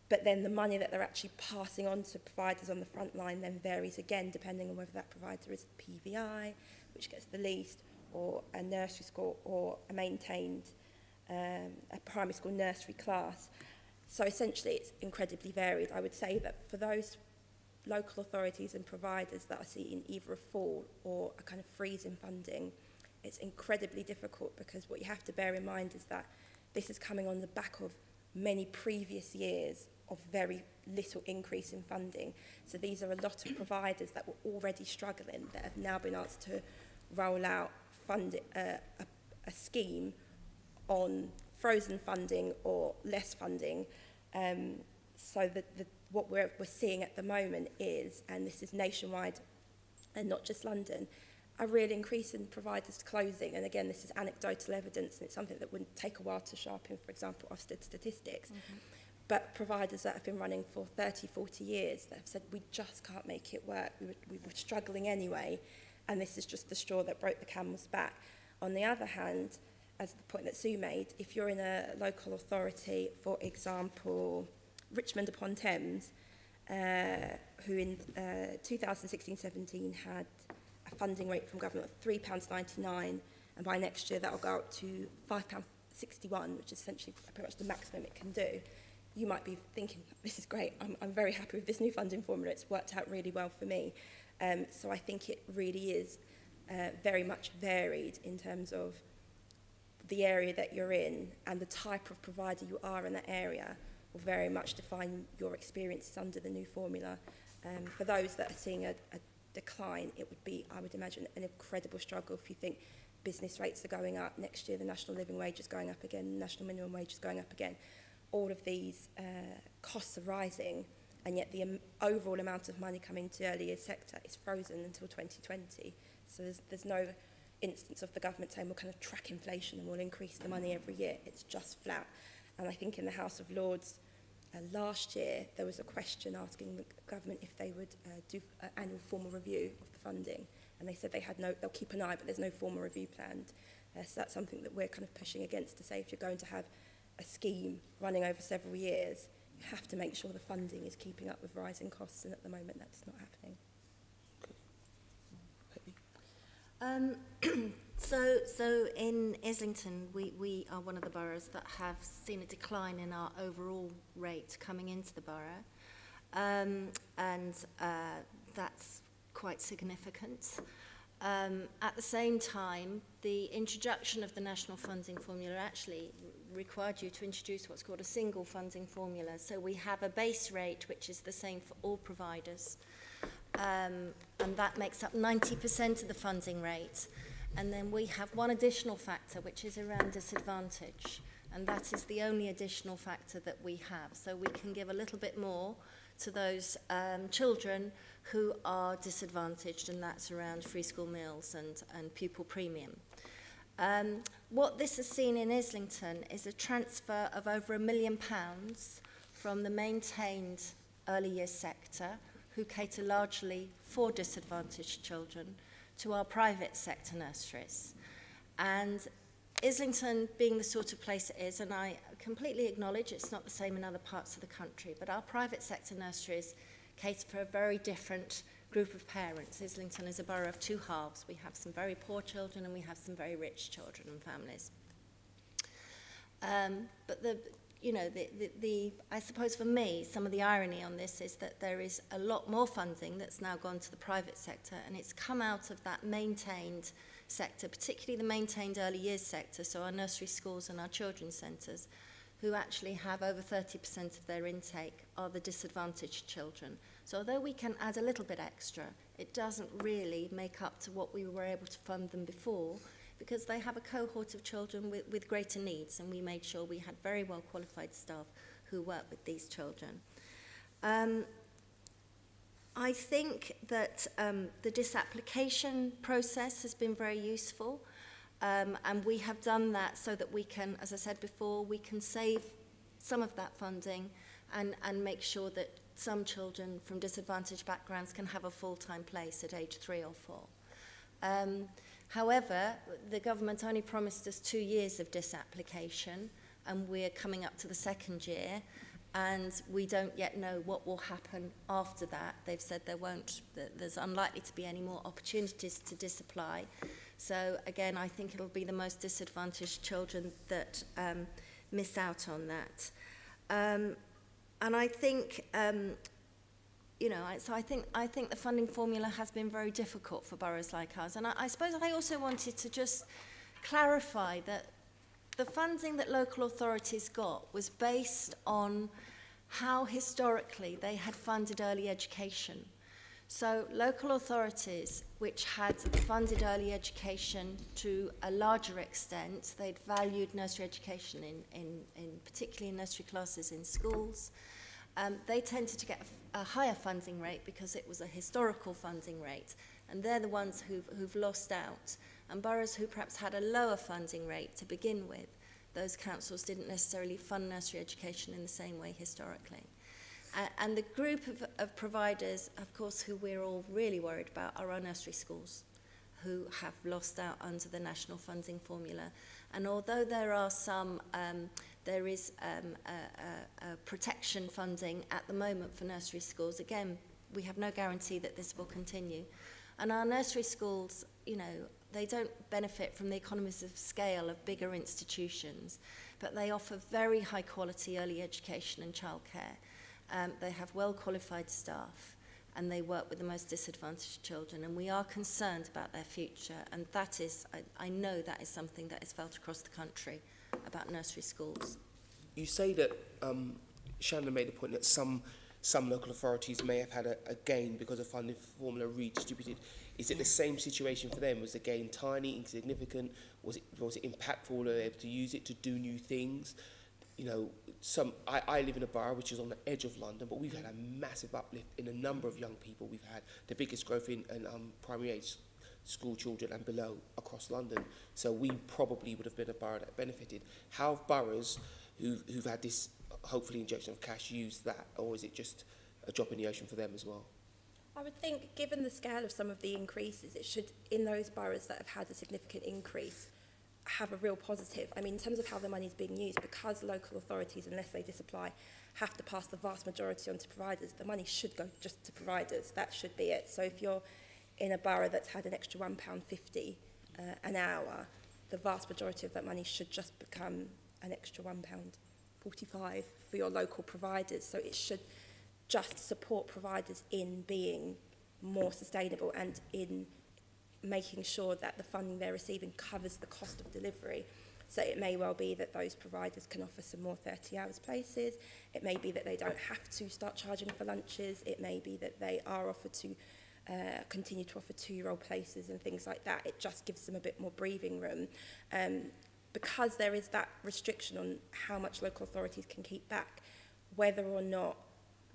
But then the money that they're actually passing on to providers on the front line then varies again, depending on whether that provider is PVI, which gets the least, or a nursery school, or a maintained a primary school nursery class. So essentially it's incredibly varied. I would say that for those local authorities and providers that are seeing either a fall or a kind of freeze in funding, it's incredibly difficult, because what you have to bear in mind is that this is coming on the back of many previous years of very little increase in funding. So these are a lot of providers that were already struggling that have now been asked to roll out a scheme on frozen funding or less funding. So what we're seeing at the moment is, and this is nationwide and not just London, a real increase in providers closing. And again, this is anecdotal evidence, and it's something that wouldn't take a while to sharpen, for example, OFSTED statistics. But providers that have been running for 30, 40 years that have said, we just can't make it work. We were struggling anyway, and this is just the straw that broke the camel's back. On the other hand, as the point that Sue made, if you're in a local authority, for example, Richmond upon Thames, who in 2016-17 had a funding rate from government of £3.99, and by next year that will go up to £5.61, which is essentially pretty much the maximum it can do. You might be thinking, this is great, I'm very happy with this new funding formula, it's worked out really well for me. So I think it really is very much varied in terms of the area that you're in, and the type of provider you are in that area will very much define your experiences under the new formula. For those that are seeing a decline, it would be, I would imagine, an incredible struggle if you think business rates are going up. Next year, the national living wage is going up again, the national minimum wage is going up again. All of these costs are rising, and yet the overall amount of money coming to the early years sector is frozen until 2020. So there's no instance of the government saying we'll kind of track inflation and we'll increase the money every year. It's just flat. And I think in the House of Lords, last year there was a question asking the government if they would do an annual formal review of the funding, and they said they'll keep an eye, but there's no formal review planned. So that's something that we're kind of pushing against, to say if you're going to have a scheme running over several years, you have to make sure the funding is keeping up with rising costs, and at the moment that's not happening. So in Islington, we are one of the boroughs that have seen a decline in our overall rate coming into the borough, and that's quite significant. At the same time, the introduction of the national funding formula actually required you to introduce what's called a single funding formula. So we have a base rate which is the same for all providers, and that makes up 90% of the funding rate. And then we have one additional factor, which is around disadvantage, and that is the only additional factor that we have. So we can give a little bit more to those children who are disadvantaged, and that's around free school meals and pupil premium. What this has seen in Islington is a transfer of over £1 million from the maintained early years sector, who cater largely for disadvantaged children, to our private sector nurseries. And Islington being the sort of place it is, and I completely acknowledge it's not the same in other parts of the country, but our private sector nurseries cater for a very different group of parents. Islington is a borough of two halves. We have some very poor children and we have some very rich children and families. But I suppose for me, some of the irony on this is that there is a lot more funding that's now gone to the private sector, and it's come out of that maintained sector, particularly the maintained early years sector, so our nursery schools and our children's centres, who actually have over 30% of their intake are the disadvantaged children. So although we can add a little bit extra, it doesn't really make up to what we were able to fund them before, because they have a cohort of children with greater needs, and we made sure we had very well qualified staff who work with these children. I think that the disapplication process has been very useful, and we have done that so that we can, as I said before, we can save some of that funding and make sure that some children from disadvantaged backgrounds can have a full-time place at age 3 or 4. However, the government only promised us 2 years of disapplication, and we're coming up to the 2nd year, and we don't yet know what will happen after that. They've said there's unlikely to be any more opportunities to disapply. So again, I think it'll be the most disadvantaged children that miss out on that. And I think, so I think the funding formula has been very difficult for boroughs like ours. And I suppose I also wanted to just clarify that the funding that local authorities got was based on how historically they had funded early education. So local authorities which had funded early education to a larger extent, they'd valued nursery education in particularly in nursery classes in schools. They tended to get a higher funding rate because it was a historical funding rate, and they're the ones who've lost out. And boroughs who perhaps had a lower funding rate to begin with, those councils didn't necessarily fund nursery education in the same way historically. And the group of providers, of course, who we're all really worried about are our nursery schools, who have lost out under the national funding formula. And although there are some, there is a protection funding at the moment for nursery schools, again, we have no guarantee that this will continue. And our nursery schools, they don't benefit from the economies of scale of bigger institutions, but they offer very high quality early education and childcare. They have well-qualified staff, and they work with the most disadvantaged children, and we are concerned about their future, and that is, I know that is something that is felt across the country about nursery schools. You say that Shannon made a point that some local authorities may have had a gain because of funding formula redistributed. Is it the same situation for them? Was the gain tiny, insignificant? Was it impactful? Were they able to use it to do new things? I live in a borough which is on the edge of London, but we've had a massive uplift in a number of young people. We've had the biggest growth in primary age school children and below across London. So we probably would have been a borough that benefited. How have boroughs who've had this, hopefully, injection of cash use that, or is it just a drop in the ocean for them as well? I would think, given the scale of some of the increases, it should, in those boroughs that have had a significant increase, have a real positive. I mean, in terms of how the money is being used, because local authorities, unless they disapply, have to pass the vast majority on to providers, the money should go just to providers. That should be it. So if you're in a borough that's had an extra £1.50 an hour, the vast majority of that money should just become an extra £1.45 for your local providers. So it should just support providers in being more sustainable and in making sure that the funding they're receiving covers the cost of delivery. So it may well be that those providers can offer some more 30 hours places. It may be that they don't have to start charging for lunches. It may be that they are offered to continue to offer 2-year-old places and things like that. It just gives them a bit more breathing room. Because there is that restriction on how much local authorities can keep back, whether or not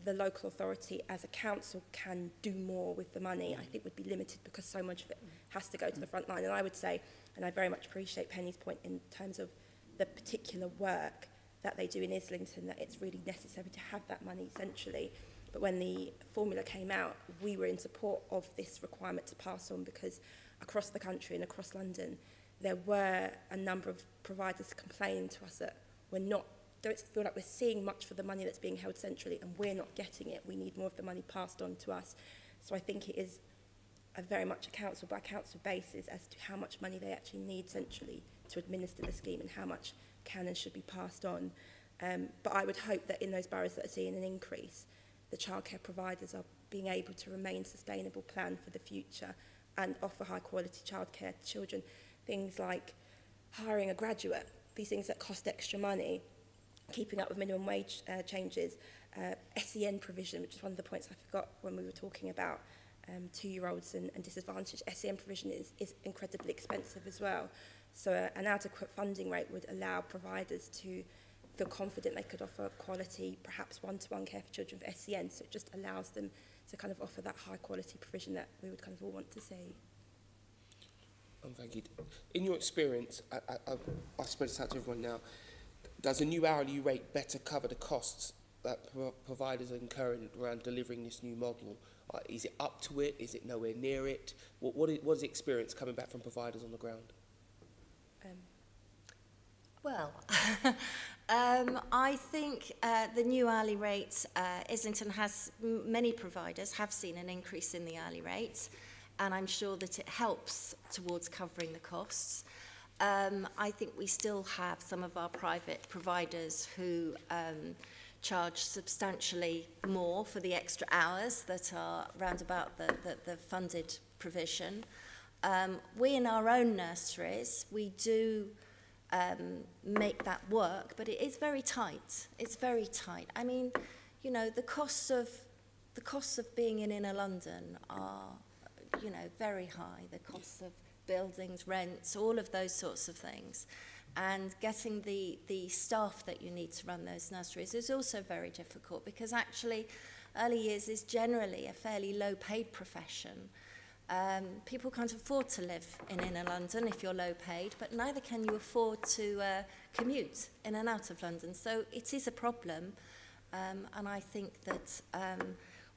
the local authority as a council can do more with the money, I think would be limited, because so much of it has to go to the front line. And I would say, and I very much appreciate Penny's point in terms of the particular work that they do in Islington, that it's really necessary to have that money centrally. But when the formula came out, we were in support of this requirement to pass on, because across the country and across London, there were a number of providers complaining to us that don't feel like we're seeing much for the money that's being held centrally, and we're not getting it. We need more of the money passed on to us. So I think it is a very much a council by council basis as to how much money they actually need centrally to administer the scheme and how much can and should be passed on. But I would hope that in those boroughs that are seeing an increase, the childcare providers are being able to remain a sustainable plan for the future and offer high quality childcare to children. Things like hiring a graduate, these things that cost extra money, keeping up with minimum wage changes, SEN provision, which is one of the points I forgot when we were talking about 2-year-olds and disadvantaged. SEN provision is incredibly expensive as well. So an adequate funding rate would allow providers to feel confident they could offer quality, perhaps one-to-one care for children for SEN. So it just allows them to kind of offer that high quality provision that we would kind of all want to see. Thank you. In your experience, I spread this out to everyone now, does a new hourly rate better cover the costs that providers are incurring around delivering this new model? Is it up to it? Is it nowhere near it? What is the experience coming back from providers on the ground? Well, I think the new hourly rates, Islington has, many providers have seen an increase in the hourly rates, and I'm sure that it helps towards covering the costs. I think we still have some of our private providers who charge substantially more for the extra hours that are round about the funded provision. We in our own nurseries, we do make that work, but it is very tight. It's very tight. I mean, you know, the costs of being in inner London are, you know, very high. The costs of buildings, rents, all of those sorts of things. And getting the staff that you need to run those nurseries is also very difficult, because actually early years is generally a fairly low-paid profession. People can't afford to live in inner London if you're low-paid, but neither can you afford to commute in and out of London. So it is a problem, and I think that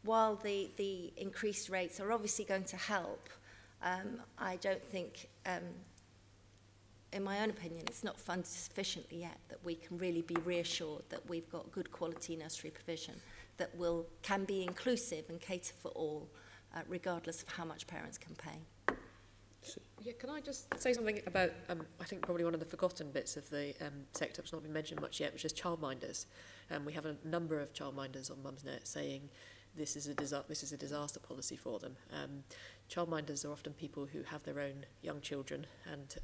while the increased rates are obviously going to help, I don't think, in my own opinion, it's not funded sufficiently yet that we can really be reassured that we've got good quality nursery provision that can be inclusive and cater for all, regardless of how much parents can pay. Yeah, can I just say something about, I think probably one of the forgotten bits of the sector that's not been mentioned much yet, which is childminders. We have a number of childminders on Mumsnet saying this is a disaster policy for them. Childminders are often people who have their own young children and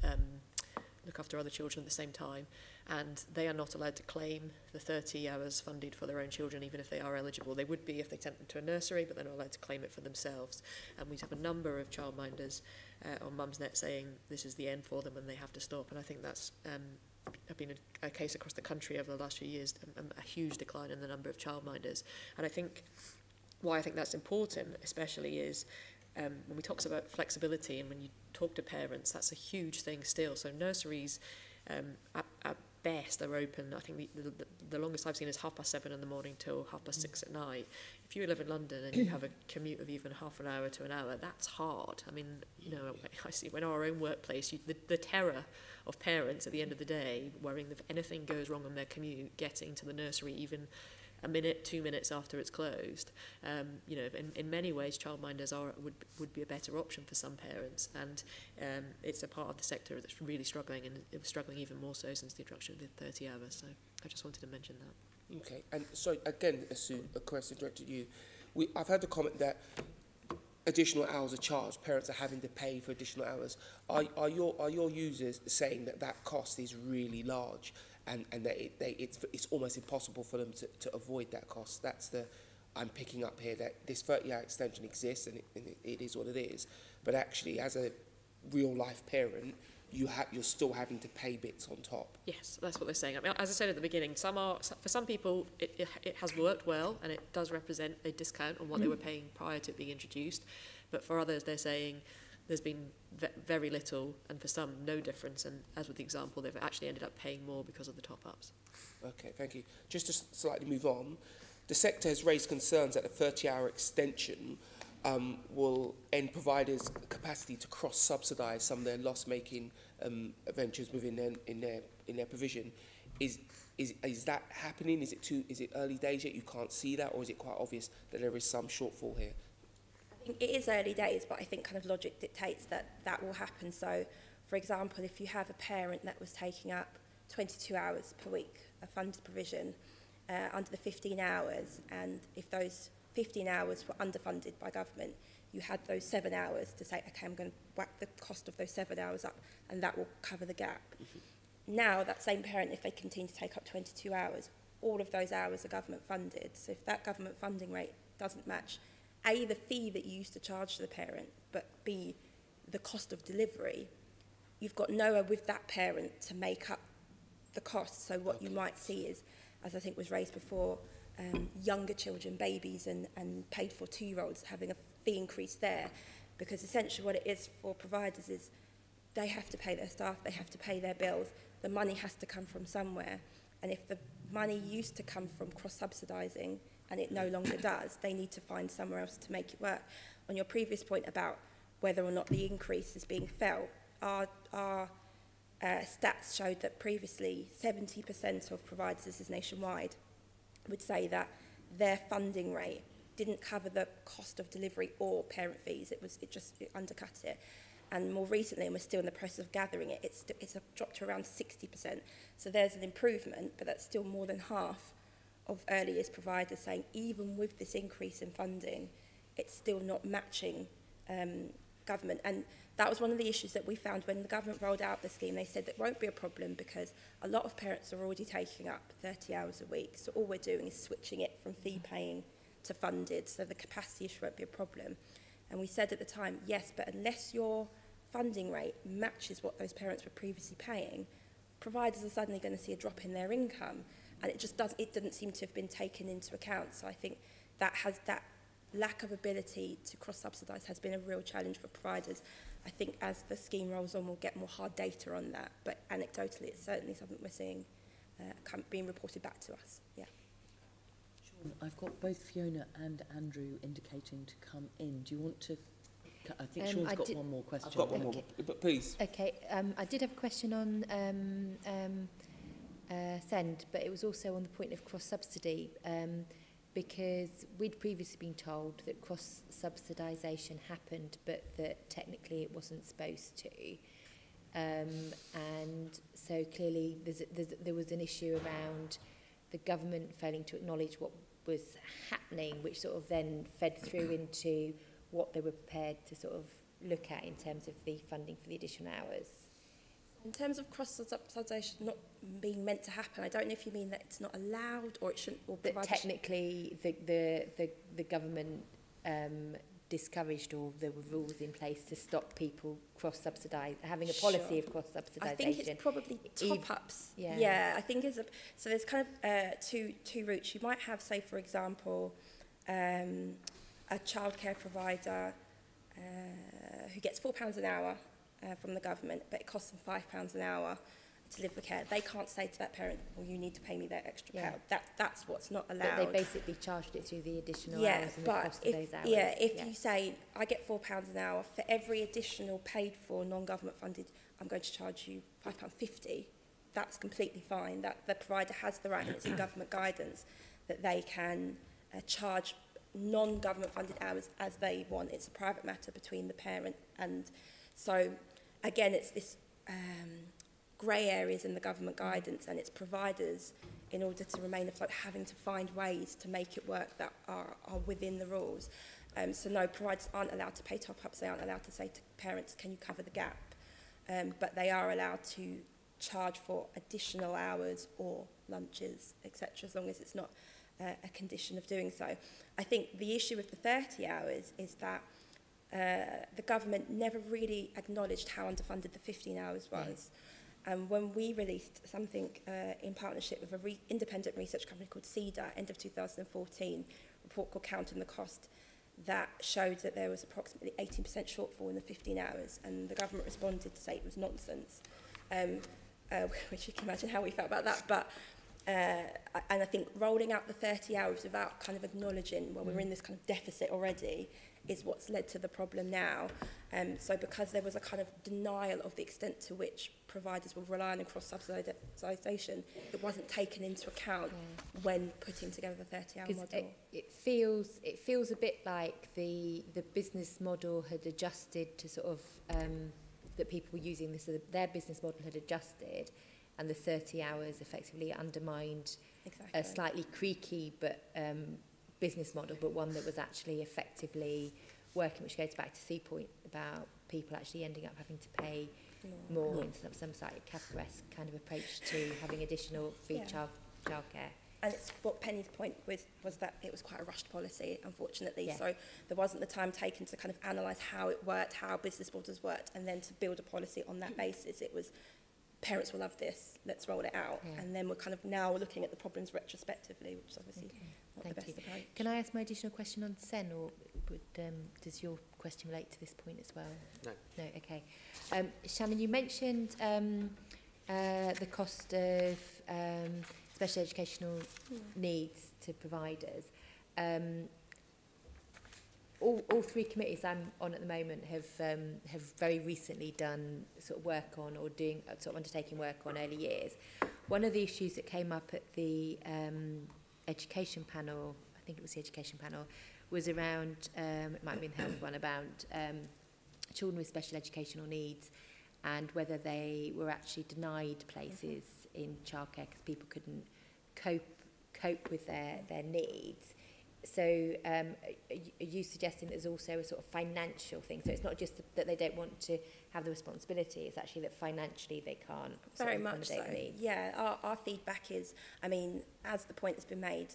look after other children at the same time, and they are not allowed to claim the 30 hours funded for their own children, even if they are eligible. They would be if they sent them to a nursery, but they're not allowed to claim it for themselves. And we have a number of childminders on Mumsnet saying this is the end for them and they have to stop. And I think that's been a case across the country over the last few years, a huge decline in the number of childminders. And I think why I think that's important, especially, is when we talk about flexibility and when you talk to parents, that's a huge thing still. So nurseries, at best are open, I think the longest I've seen is 7:30 in the morning till 6:30 at night. If you live in London and you have a commute of even half an hour to an hour, that's hard. I mean, you know, I see when our own workplace, the terror of parents at the end of the day, worrying that if anything goes wrong on their commute, getting to the nursery even a minute, 2 minutes after it's closed. You know, in many ways, childminders would be a better option for some parents, and it's a part of the sector that's really struggling, and it was struggling even more so since the introduction of the 30 hours. So I just wanted to mention that. Okay, and so again, Sue, a question directed to you. I've heard the comment that additional hours are charged. Parents are having to pay for additional hours. Are your users saying that that cost is really large? And that it's almost impossible for them to avoid that cost. That's I'm picking up here that this 30-hour extension exists, and it is what it is. But actually, as a real-life parent, you're still having to pay bits on top. Yes, that's what they're saying. I mean, as I said at the beginning, for some people it has worked well, and it does represent a discount on what they were paying prior to it being introduced. But for others, they're saying there's been very little, and for some, no difference. And as with the example, they've actually ended up paying more because of the top-ups. Okay, thank you. Just to slightly move on, the sector has raised concerns that the 30-hour extension will end providers' capacity to cross-subsidise some of their loss-making ventures within their provision. Is that happening? Is it early days yet? You can't see that, or is it quite obvious that there is some shortfall here? It is early days, but I think kind of logic dictates that will happen. So, for example, if you have a parent that was taking up 22 hours per week, a funded provision, under the 15 hours, and if those 15 hours were underfunded by government, you had those 7 hours to say, okay, I'm going to whack the cost of those 7 hours up, and that will cover the gap. Now, that same parent, if they continue to take up 22 hours, all of those hours are government funded. So if that government funding rate doesn't match A, the fee that you used to charge to the parent, but B, the cost of delivery, you've got nowhere with that parent to make up the cost. So what you might see is, as I think was raised before, younger children, babies and paid for 2-year-olds having a fee increase there, because essentially what it is for providers is they have to pay their staff, they have to pay their bills, the money has to come from somewhere, and if the money used to come from cross-subsidising and it no longer does, they need to find somewhere else to make it work. On your previous point about whether or not the increase is being felt, our stats showed that previously 70% of providers, this is nationwide, would say that their funding rate didn't cover the cost of delivery or parent fees. It undercut it. And more recently, and we're still in the process of gathering it, it's dropped to around 60%. So there's an improvement, but that's still more than half of early years providers saying even with this increase in funding, it's still not matching government. And that was one of the issues that we found when the government rolled out the scheme. They said that won't be a problem because a lot of parents are already taking up 30 hours a week. So all we're doing is switching it from fee paying to funded, so the capacity issue won't be a problem. And we said at the time, yes, but unless your funding rate matches what those parents were previously paying, providers are suddenly going to see a drop in their income. And it didn't seem to have been taken into account. So I think that lack of ability to cross-subsidise has been a real challenge for providers. I think as the scheme rolls on, we'll get more hard data on that. But anecdotally, it's certainly something we're seeing being reported back to us. Yeah. Sean, I've got both Fiona and Andrew indicating to come in. Do you want to... I think Sean's got one more question. I've got one more, but please. Okay, I did have a question on SEND, but it was also on the point of cross-subsidy, because we'd previously been told that cross-subsidisation happened, but that technically it wasn't supposed to. And so clearly there was an issue around the government failing to acknowledge what was happening, which sort of then fed through into what they were prepared to sort of look at in terms of the funding for the additional hours. In terms of cross-subsidisation not being meant to happen, I don't know if you mean that it's not allowed or it shouldn't... Or that technically the government discouraged, or there were rules in place to stop people cross-subsidise, having a policy of cross-subsidisation. I think it's probably top-ups. Yeah, I think it's so there's kind of two routes. You might have, say, for example, a childcare provider who gets £4 an hour from the government, but it costs them £5 an hour deliver care. They can't say to that parent, well, you need to pay me that extra Yeah. pound. That's what's not But allowed. they basically charged it through the additional Yeah, hours and the but cost if, of those hours. yeah, if you say, I get £4 an hour, for every additional paid for non-government funded, I'm going to charge you £5.50, that's completely fine. That the provider has the right, and it's in government guidance, that they can charge non-government funded hours as they want. It's a private matter between the parent. And so, again, it's this grey areas in the government guidance, and it's providers, in order to remain afloat, having to find ways to make it work that are within the rules. So no, providers aren't allowed to pay top-ups. They aren't allowed to say to parents, can you cover the gap? But they are allowed to charge for additional hours or lunches, etc., as long as it's not a condition of doing so. I think the issue with the 30 hours is that the government never really acknowledged how underfunded the 15 hours was. And when we released something in partnership with an independent research company called CEDA, end of 2014, a report called Counting the Cost, that showed that there was approximately 18% shortfall in the 15 hours, and the government responded to say it was nonsense, which you can imagine how we felt about that. But and I think rolling out the 30 hours without kind of acknowledging, well, we're in this kind of deficit already, is what's led to the problem now. So because there was a kind of denial of the extent to which providers were relying on cross-subsidisation, it wasn't taken into account when putting together the 30-hour model. It feels a bit like the business model had adjusted to sort of, that people were using this, their business model had adjusted, and the 30 hours effectively undermined a slightly creaky but business model, but one that was actually effectively working, which goes back to Sue's point about people actually ending up having to pay more in some sort of capitalist kind of approach to having additional free childcare. And it's what Penny's point was that it was quite a rushed policy, unfortunately. Yeah. So there wasn't the time taken to kind of analyse how it worked, how business models worked, and then to build a policy on that basis. It was, parents will love this, let's roll it out. Yeah. And then we're kind of now looking at the problems retrospectively, which is obviously not the best approach. Can I ask my additional question on SEN, or does your question relate to this point as well? No. No, okay. Shannon, you mentioned the cost of special educational needs to providers. All three committees I'm on at the moment have very recently done sort of work on, or doing sort of undertaking work on early years. One of the issues that came up at the education panel, I think it was the education panel, was around, it might have been the health one, about children with special educational needs and whether they were actually denied places in childcare because people couldn't cope with their needs. So are you suggesting there's also a sort of financial thing? So it's not just that they don't want to have the responsibility, it's actually that financially they can't Very much so. Needs. Yeah, our feedback is, I mean, as the point has been made,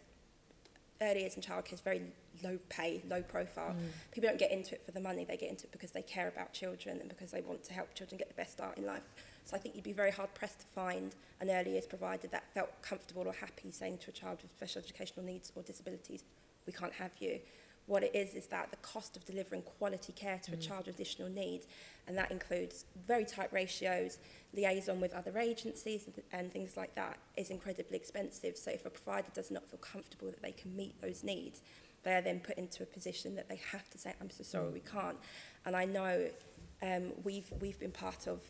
early years in childcare is very low pay, low profile. People don't get into it for the money, they get into it because they care about children and because they want to help children get the best start in life. So I think you'd be very hard pressed to find an early years provider that felt comfortable or happy saying to a child with special educational needs or disabilities, we can't have you. What it is that the cost of delivering quality care to a child with additional needs, and that includes very tight ratios, liaison with other agencies and things like that, is incredibly expensive. So if a provider does not feel comfortable that they can meet those needs, they are then put into a position that they have to say, I'm so sorry, we can't. And I know we've been part of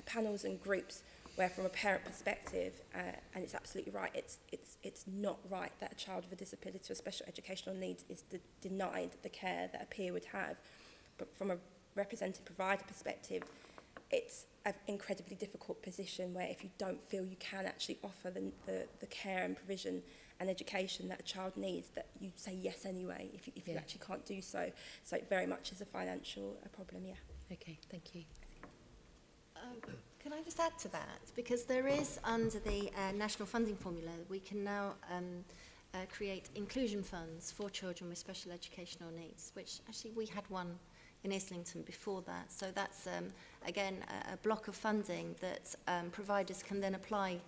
panels and groups where from a parent perspective, and it's absolutely right, it's not right that a child with a disability or special educational needs is denied the care that a peer would have. But from a represented provider perspective, it's an incredibly difficult position where if you don't feel you can actually offer the care and provision and education that a child needs, that you say yes anyway if you actually can't do so. So it very much is a financial problem, yeah. Okay, thank you. Can I just add to that? Because there is, under the national funding formula, we can now create inclusion funds for children with special educational needs, which actually we had one in Islington before that. So that's, again, a block of funding that providers can then apply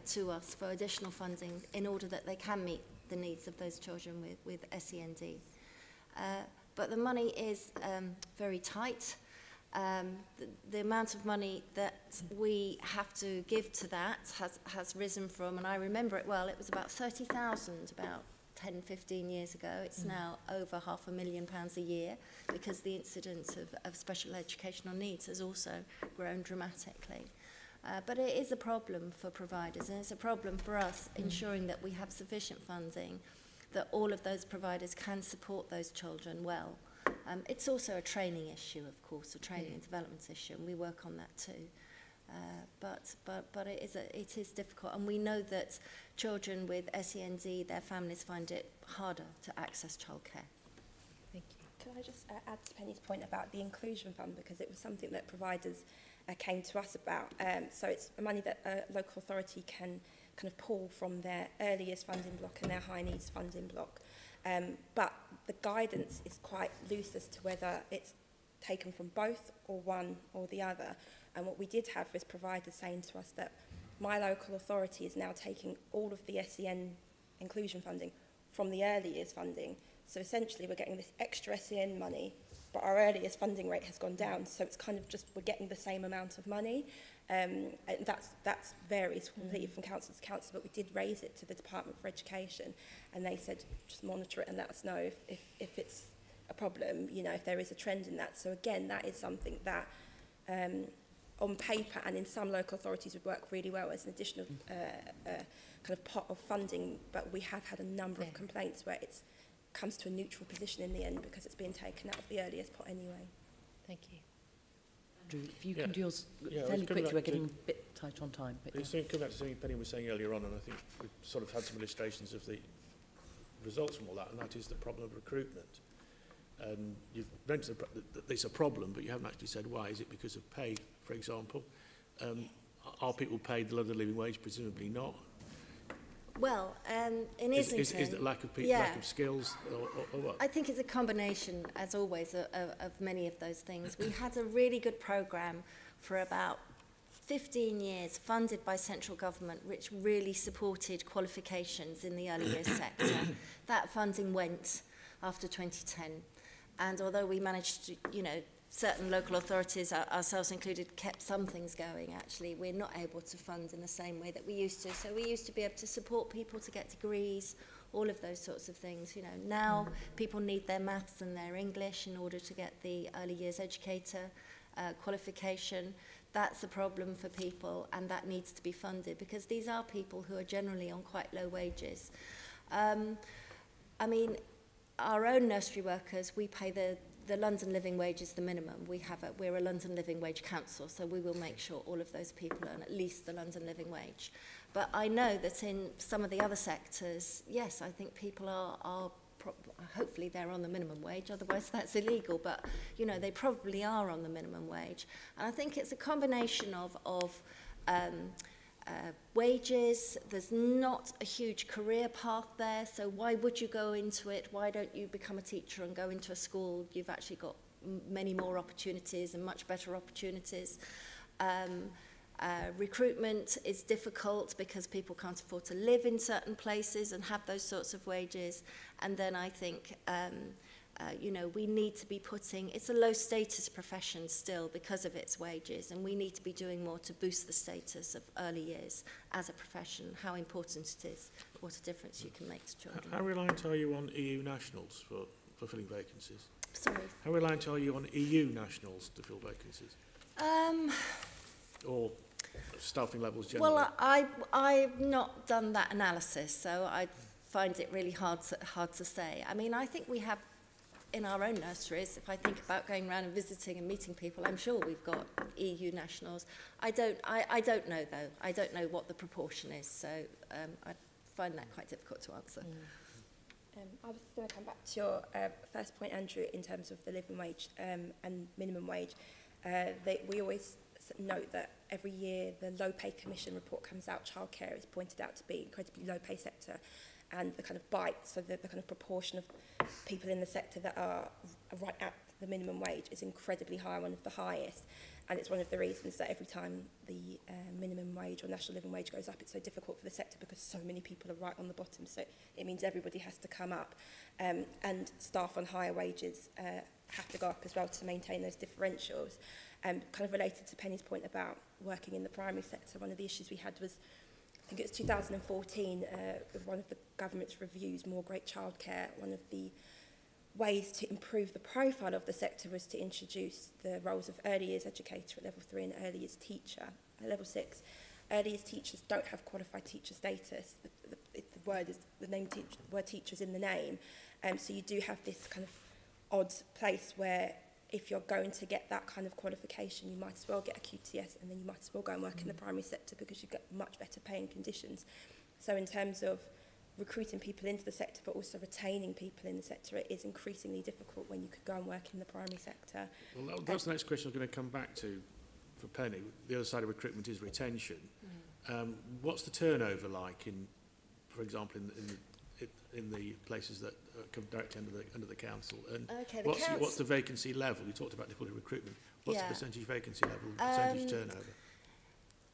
to us for additional funding in order that they can meet the needs of those children with SEND. But the money is very tight. the amount of money that we have to give to that has risen from, and I remember it well, it was about 30,000 about 10, 15 years ago. It's now over £500,000 a year, because the incidence of special educational needs has also grown dramatically. But it is a problem for providers, and it's a problem for us ensuring that we have sufficient funding, that all of those providers can support those children well. It's also a training issue, of course, a training and development issue, and we work on that too. But it is difficult, and we know that children with SEND, their families find it harder to access childcare. Thank you. Can I just add to Penny's point about the inclusion fund, because it was something that providers came to us about. So it's money that a local authority can kind of pull from their early years funding block and their high needs funding block. But the guidance is quite loose as to whether it's taken from both or one or the other. And what we did have was providers saying to us that my local authority is now taking all of the SEN inclusion funding from the early years funding. So essentially we're getting this extra SEN money, but our early years funding rate has gone down. So it's kind of just, we're getting the same amount of money. And that's varies completely from council to council, but we did raise it to the Department for Education, and they said just monitor it and let us know if it's a problem, you know, if there is a trend in that. So again, that is something that on paper and in some local authorities would work really well as an additional kind of pot of funding, but we have had a number of complaints where it comes to a neutral position in the end because it's being taken out of the earliest pot anyway. Thank you. Andrew, if you can do yours fairly quickly, we're getting a bit tight on time. But It's coming back to something Penny was saying earlier on, and I think we've sort of had some illustrations of the results from all that, and that is the problem of recruitment. And you've mentioned that it's a problem, but you haven't actually said why. Is it because of pay, for example? Are people paid the London living wage? Presumably not. Well, in Islington... Is it lack of people, lack of skills, or what? I think it's a combination, as always, of many of those things. We had a really good programme for about 15 years, funded by central government, which really supported qualifications in the early years sector. That funding went after 2010. And although we managed to, you know, certain local authorities, ourselves included, kept some things going, actually, we're not able to fund in the same way that we used to. So we used to be able to support people to get degrees, all of those sorts of things. You know, now people need their maths and their English in order to get the early years educator qualification. That's a problem for people, and that needs to be funded, because these are people who are generally on quite low wages. I mean, our own nursery workers, we pay the London living wage is the minimum. We're a London living wage council, so we will make sure all of those people earn at least the London living wage. But I know that in some of the other sectors, yes, I think people are hopefully they're on the minimum wage, otherwise that's illegal, but you know, they probably are on the minimum wage. And I think it's a combination of wages. There's not a huge career path there, so why would you go into it? Why don't you become a teacher and go into a school? You've actually got many more opportunities and much better opportunities. Recruitment is difficult because people can't afford to live in certain places and have those sorts of wages. And then I think you know, we need to be putting, it's a low status profession still because of its wages, and we need to be doing more to boost the status of early years as a profession, how important it is, what a difference you can make to children. How reliant are you on EU nationals for filling vacancies? Sorry? How reliant are you on EU nationals to fill vacancies? Or staffing levels generally? Well, I've not done that analysis, so I find it really hard to say. I mean, I think we have in our own nurseries, if I think about going around and visiting and meeting people, I'm sure we've got EU nationals. I don't know, though. I don't know what the proportion is, so I find that quite difficult to answer. I was going to come back to your first point, Andrew, in terms of the living wage and minimum wage. We always note that every year the Low Pay Commission report comes out. Childcare is pointed out to be an incredibly low pay sector, and the kind of bite, so the kind of proportion of people in the sector that are right at the minimum wage is incredibly high, one of the highest. And it's one of the reasons that every time the minimum wage or national living wage goes up, it's so difficult for the sector because so many people are right on the bottom. So it means everybody has to come up. And staff on higher wages have to go up as well to maintain those differentials. Kind of related to Penny's point about working in the primary sector, one of the issues we had was, I think it was 2014, with one of the government's reviews, More Great Childcare, one of the ways to improve the profile of the sector was to introduce the roles of early years educator at level 3 and early years teacher at level 6. Early years teachers don't have qualified teacher status. The word teacher is in the name. So you do have this kind of odd place where if you're going to get that kind of qualification, you might as well get a QTS, and then you might as well go and work in the primary sector because you get much better paying conditions. So in terms of recruiting people into the sector, but also retaining people in the sector, it is increasingly difficult when you could go and work in the primary sector. Well, that's the next question I'm going to come back to for Penny. The other side of recruitment is retention. What's the turnover like in, for example, in the places that come directly under the council? And Okay, what's the vacancy level? You talked about difficulty recruitment. What's the percentage vacancy level, percentage turnover?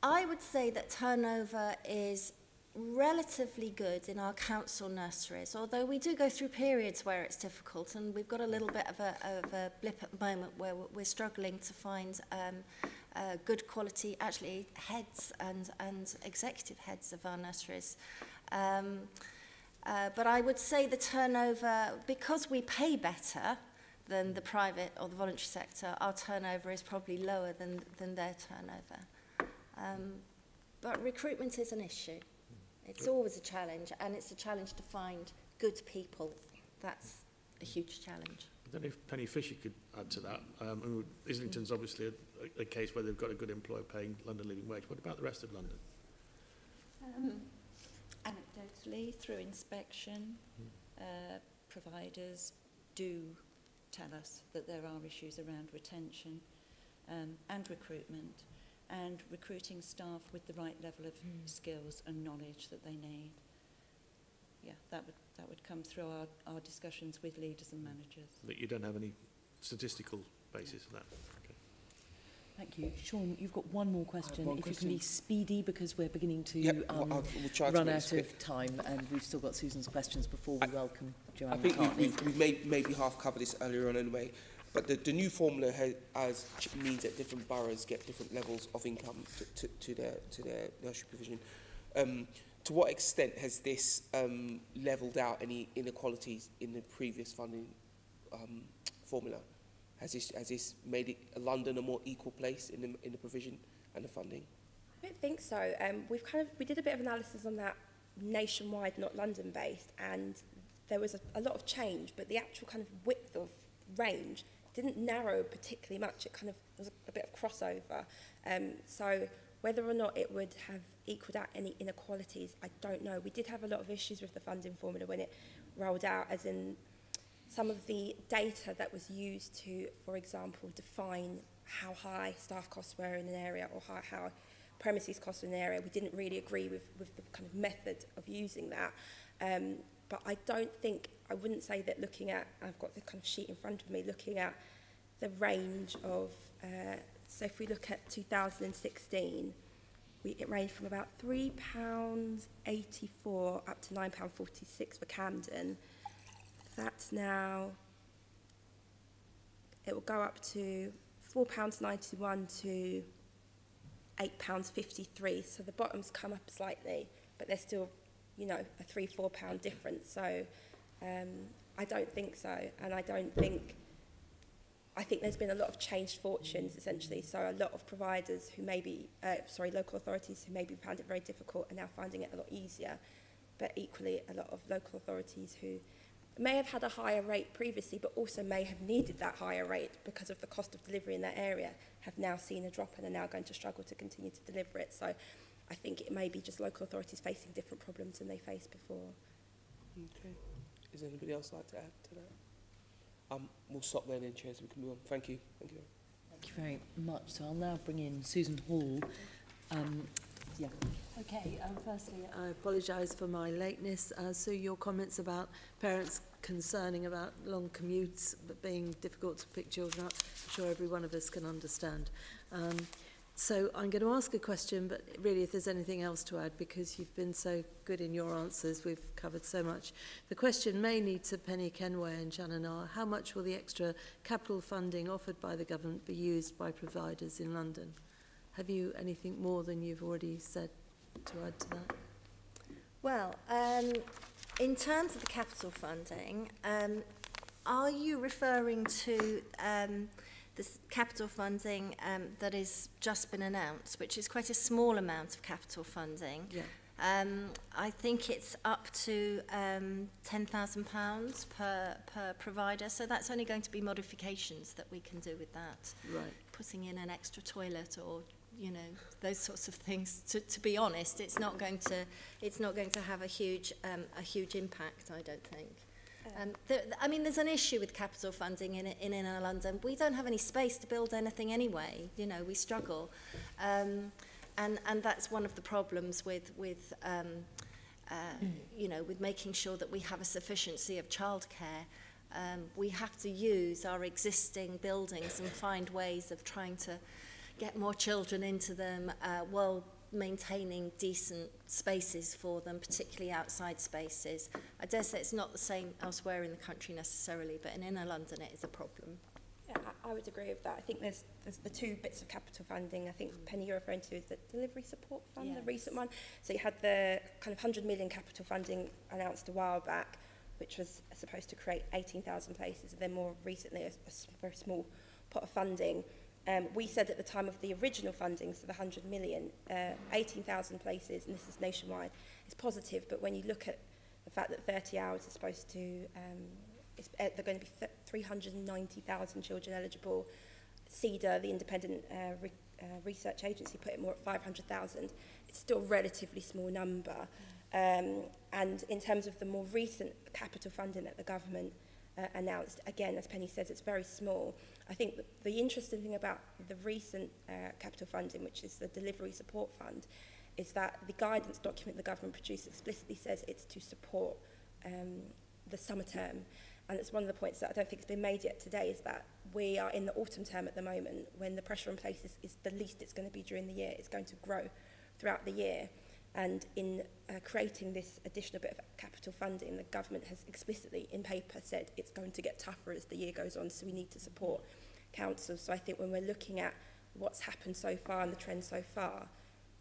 I would say that turnover is relatively good in our council nurseries, although we do go through periods where it's difficult, and we've got a little bit of a blip at the moment where we're struggling to find good quality, actually, heads and executive heads of our nurseries. But I would say the turnover, because we pay better than the private or the voluntary sector, our turnover is probably lower than their turnover. But recruitment is an issue. It's always a challenge, and it's a challenge to find good people. That's a huge challenge. I don't know if Penny Fisher could add to that. Islington's obviously a case where they've got a good employer paying London living wage. What about the rest of London? Anecdotally, through inspection, providers do tell us that there are issues around retention and recruitment, and recruiting staff with the right level of skills and knowledge that they need. Yeah, that would come through our discussions with leaders and managers. That you don't have any statistical basis for that? Okay. Thank you. Sean, you've got one more question. If you can be speedy, because we're beginning to we'll try run to out of time, and we've still got Susan's questions before we welcome Joanne. I think McCartney. we've maybe half covered this earlier on anyway, but the new formula means that different boroughs get different levels of income to their nursery provision. To what extent has this levelled out any inequalities in the previous funding formula? Has this made London a more equal place in the provision and the funding? I don't think so. We did a bit of analysis on that nationwide, not London-based, and there was a lot of change, but the actual kind of width of range didn't narrow particularly much. It kind of was a bit of crossover. So whether or not it would have equalled out any inequalities, I don't know. We did have a lot of issues with the funding formula when it rolled out, as in some of the data that was used to, for example, define how high staff costs were in an area or how premises costs in an area. We didn't really agree with the kind of method of using that. But I wouldn't say that looking at, I've got the kind of sheet in front of me, looking at the range of, so if we look at 2016, it ranged from about £3.84 up to £9.46 for Camden. That's now, it will go up to £4.91 to £8.53. So the bottoms come up slightly, but they're still, you know, a £3-4 difference. So I don't think so. And I think there's been a lot of changed fortunes, essentially. So a lot of providers who maybe, local authorities who maybe found it very difficult are now finding it a lot easier. But equally, a lot of local authorities who may have had a higher rate previously, but also may have needed that higher rate because of the cost of delivery in that area, have now seen a drop and are now going to struggle to continue to deliver it. So I think it may be just local authorities facing different problems than they faced before. Okay. Is anybody else like to add to that? We'll stop there then, Chair, so we can move on. Thank you. Thank you. Thank you very much. So I'll now bring in Susan Hall. Okay, firstly, I apologise for my lateness. So your comments about parents concerning about long commutes but being difficult to pick children up, I'm sure every one of us can understand. So I'm going to ask a question, but really if there's anything else to add, because you've been so good in your answers, we've covered so much. The question mainly to Penny, Kenway and Shannon are, how much will the extra capital funding offered by the government be used by providers in London? Have you anything more than you've already said to add to that? Well, in terms of the capital funding, are you referring to this capital funding that has just been announced, which is quite a small amount of capital funding? Yeah. I think it's up to £10,000 per provider, so that's only going to be modifications that we can do with that. Right. Putting in an extra toilet or, you know, those sorts of things. To be honest, it's not going to have a huge impact, I don't think. I mean, there's an issue with capital funding in inner London. We don't have any space to build anything anyway. You know, we struggle, and that's one of the problems with you know, with making sure that we have a sufficiency of childcare. We have to use our existing buildings and find ways of trying to get more children into them while maintaining decent spaces for them, particularly outside spaces. I dare say it's not the same elsewhere in the country necessarily, but in inner London it is a problem. Yeah, I would agree with that. I think there's the two bits of capital funding. I think Penny you're referring to is the delivery support fund, the recent one. So you had the kind of 100 million capital funding announced a while back, which was supposed to create 18,000 places, and then more recently a very small pot of funding. We said at the time of the original funding, so the 100 million, 18,000 places, and this is nationwide, is positive, but when you look at the fact that 30 hours is supposed to, they're going to be 390,000 children eligible. CEDA, the independent research agency, put it more at 500,000. It's still a relatively small number. And in terms of the more recent capital funding that the government announced, again, as Penny says, it's very small. I think the interesting thing about the recent capital funding, which is the Delivery Support Fund, is that the guidance document the government produced explicitly says it's to support the summer term. And it's one of the points that I don't think has been made yet today, is that we are in the autumn term at the moment, when the pressure on places is the least it's going to be during the year. It's going to grow throughout the year. And in creating this additional bit of capital funding, the government has explicitly in paper said it's going to get tougher as the year goes on, so we need to support councils. So I think when we're looking at what's happened so far and the trend so far,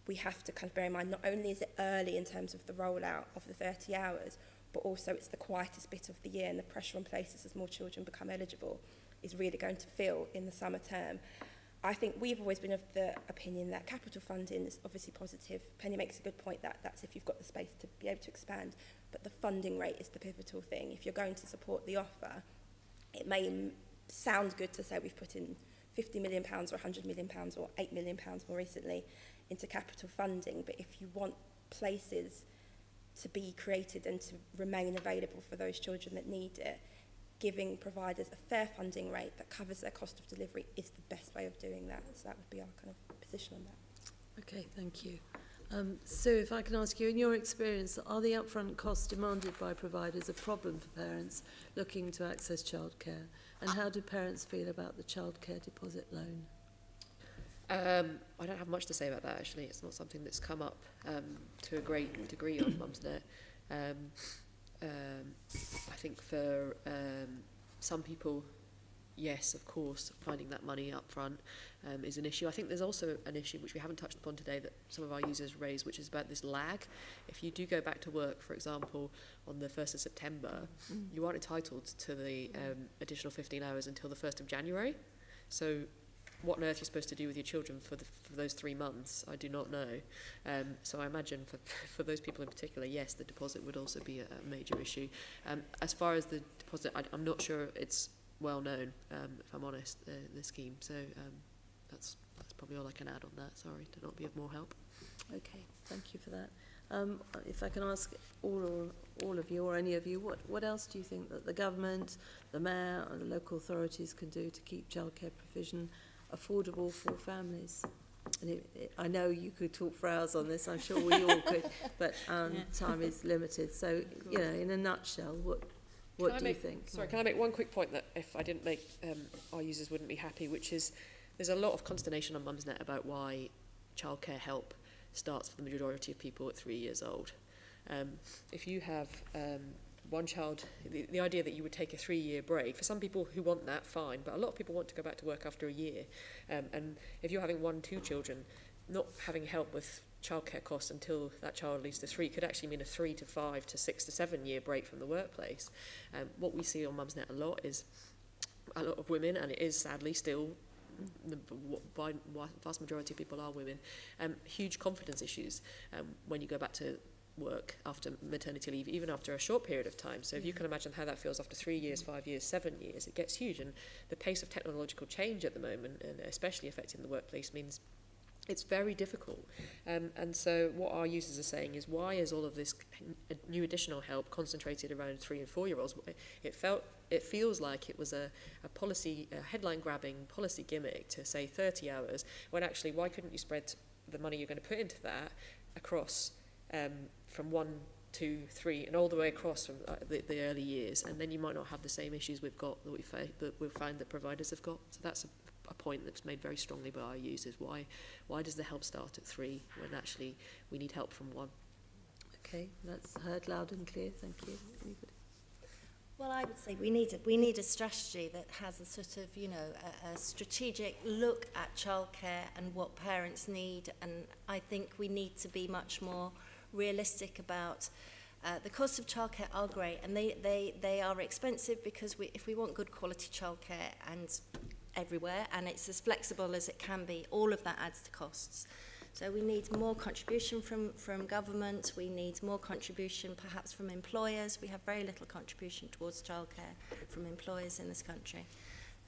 we have to kind of bear in mind not only is it early in terms of the rollout of the 30 hours, but also it's the quietest bit of the year, and the pressure on places as more children become eligible is really going to feel in the summer term. I think we've always been of the opinion that capital funding is obviously positive. Penny makes a good point that that's if you've got the space to be able to expand, but the funding rate is the pivotal thing. If you're going to support the offer, it may sound good to say we've put in £50 million or £100 million or £8 million more recently into capital funding, but if you want places to be created and to remain available for those children that need it, giving providers a fair funding rate that covers their cost of delivery is the best way of doing that. So that would be our kind of position on that. Okay, thank you. Sue, if I can ask you, in your experience, are the upfront costs demanded by providers a problem for parents looking to access childcare? And how do parents feel about the childcare deposit loan? I don't have much to say about that, actually. It's not something that's come up to a great degree on Mumsnet. I think for some people, yes, of course, finding that money up front is an issue. I think there's also an issue which we haven't touched upon today that some of our users raise, which is about this lag. If you do go back to work, for example, on the 1st of September, you aren't entitled to the additional 15 hours until the 1st of January. So what on earth you're supposed to do with your children for those 3 months, I do not know. So I imagine for those people in particular, yes, the deposit would also be a major issue. As far as the deposit, I'm not sure it's well known, if I'm honest, the scheme. So that's probably all I can add on that. Sorry to not be of more help. Okay, thank you for that. If I can ask all of you or any of you, what else do you think that the government, the mayor and the local authorities can do to keep childcare provision affordable for families? And I know you could talk for hours on this, I'm sure we all could, but time is limited. So, you know, in a nutshell, what do you think? Sorry, can I make one quick point that if I didn't make, our users wouldn't be happy, which is there's a lot of consternation on Mumsnet about why childcare help starts for the majority of people at 3 years old. If you have one child, the idea that you would take a 3-year break, for some people who want that, fine, but a lot of people want to go back to work after a year. And if you're having 1-2 children, not having help with childcare costs until that child leaves to 3 could actually mean a 3 to 5 to 6 to 7 year break from the workplace. What we see on Mumsnet a lot is a lot of women, and it is sadly still, the vast majority of people are women, huge confidence issues when you go back to work after maternity leave, even after a short period of time. So if you can imagine how that feels after 3 years, 5 years, 7 years, it gets huge. And the pace of technological change at the moment, and especially affecting the workplace, means it's very difficult. And so what our users are saying is, why is all of this new additional help concentrated around 3 and 4 year olds? It feels like it was a policy, a headline grabbing policy gimmick to say 30 hours, when actually, why couldn't you spread the money you're going to put into that across from 1, 2, 3 and all the way across from the early years, and then you might not have the same issues we've got that we've found that providers have got. So that's a point that's made very strongly by our users. Why does the help start at 3 when actually we need help from 1? Okay, that's heard loud and clear. Thank you. Anybody? Well, I would say we need a strategy that has a sort of, a strategic look at childcare and what parents need, and I think we need to be much more realistic about the costs of childcare are great, and they are expensive because if we want good quality childcare and everywhere, and it's as flexible as it can be, all of that adds to costs. So we need more contribution from government, we need more contribution perhaps from employers. We have very little contribution towards childcare from employers in this country.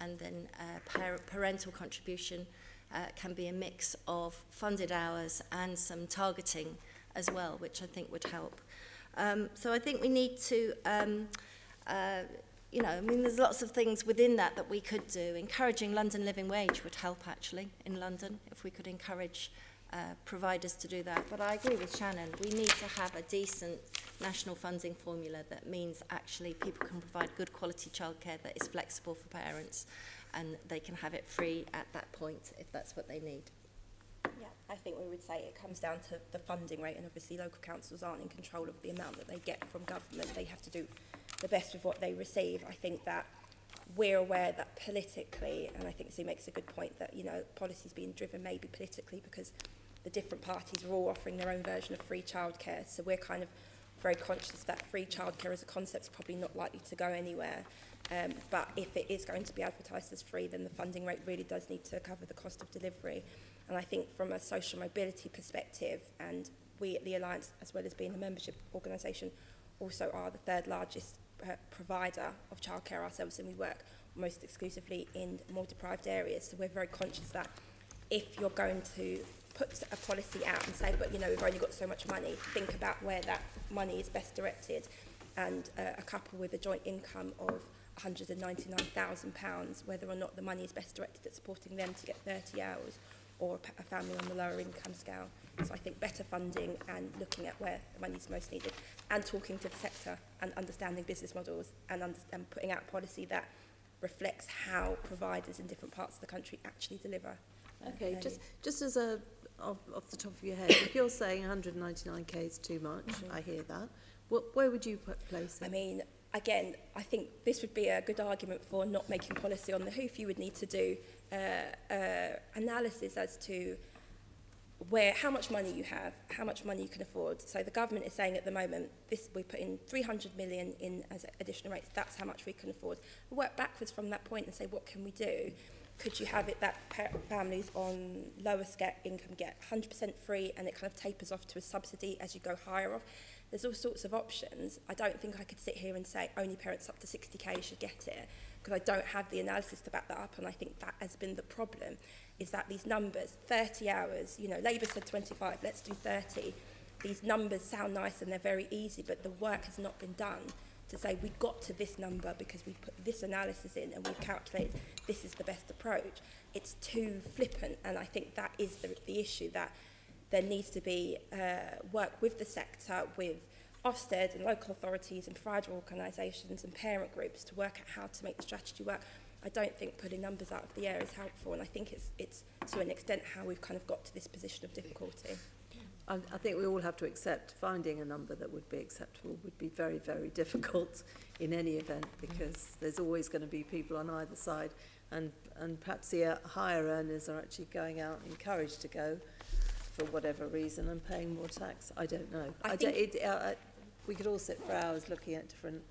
And then parental contribution can be a mix of funded hours and some targeting as well, which I think would help. So I think we need to, there's lots of things within that we could do. Encouraging London living wage would help actually in London, if we could encourage providers to do that. But I agree with Shannon, we need to have a decent national funding formula that means actually people can provide good quality childcare that is flexible for parents, and they can have it free at that point if that's what they need. Yeah, I think we would say it comes down to the funding rate, and obviously local councils aren't in control of the amount that they get from government. They have to do the best with what they receive. I think that we're aware that politically, and I think Sue makes a good point, that policy's being driven maybe politically because the different parties are all offering their own version of free childcare. So we're kind of very conscious that free childcare as a concept is probably not likely to go anywhere. But if it is going to be advertised as free, then the funding rate really does need to cover the cost of delivery. And I think from a social mobility perspective, and we at the Alliance, as well as being a membership organisation, also are the 3rd largest provider of childcare ourselves, and we work most exclusively in more deprived areas. So we're very conscious that if you're going to put a policy out and say, but we've only got so much money, think about where that money is best directed. And a couple with a joint income of £199,000, whether or not the money is best directed at supporting them to get 30 hours, or a family on the lower income scale. So I think better funding and looking at where the money is most needed, and talking to the sector and understanding business models, and putting out policy that reflects how providers in different parts of the country actually deliver. Okay, just as off the top of your head, if you're saying 199k is too much, I hear that. Where would you place it? I mean, again, I think this would be a good argument for not making policy on the hoof. You would need to do analysis as to how much money you have, how much money you can afford. So the government is saying at the moment, we put in 300 million in as additional rates, that's how much we can afford. We work backwards from that point and say, what can we do? Could you have it that families on lower income get 100% free, and it kind of tapers off to a subsidy as you go higher off? There's all sorts of options. I don't think I could sit here and say only parents up to 60k should get it, because I don't have the analysis to back that up, and I think that has been the problem, is that these numbers, 30 hours, Labour said 25, let's do 30. These numbers sound nice and they're very easy, but the work has not been done to say we got to this number because we put this analysis in and we've calculated this is the best approach. It's too flippant, and I think that is the issue, that there needs to be work with the sector, with OFSTED and local authorities and provider organisations and parent groups to work out how to make the strategy work. I don't think pulling numbers out of the air is helpful, and I think it's to an extent how we've kind of got to this position of difficulty. I think we all have to accept finding a number that would be acceptable would be very, very difficult in any event, because there's always going to be people on either side, and perhaps the higher earners are actually going out encouraged to go for whatever reason and paying more tax. I don't know. We could all sit for hours looking at different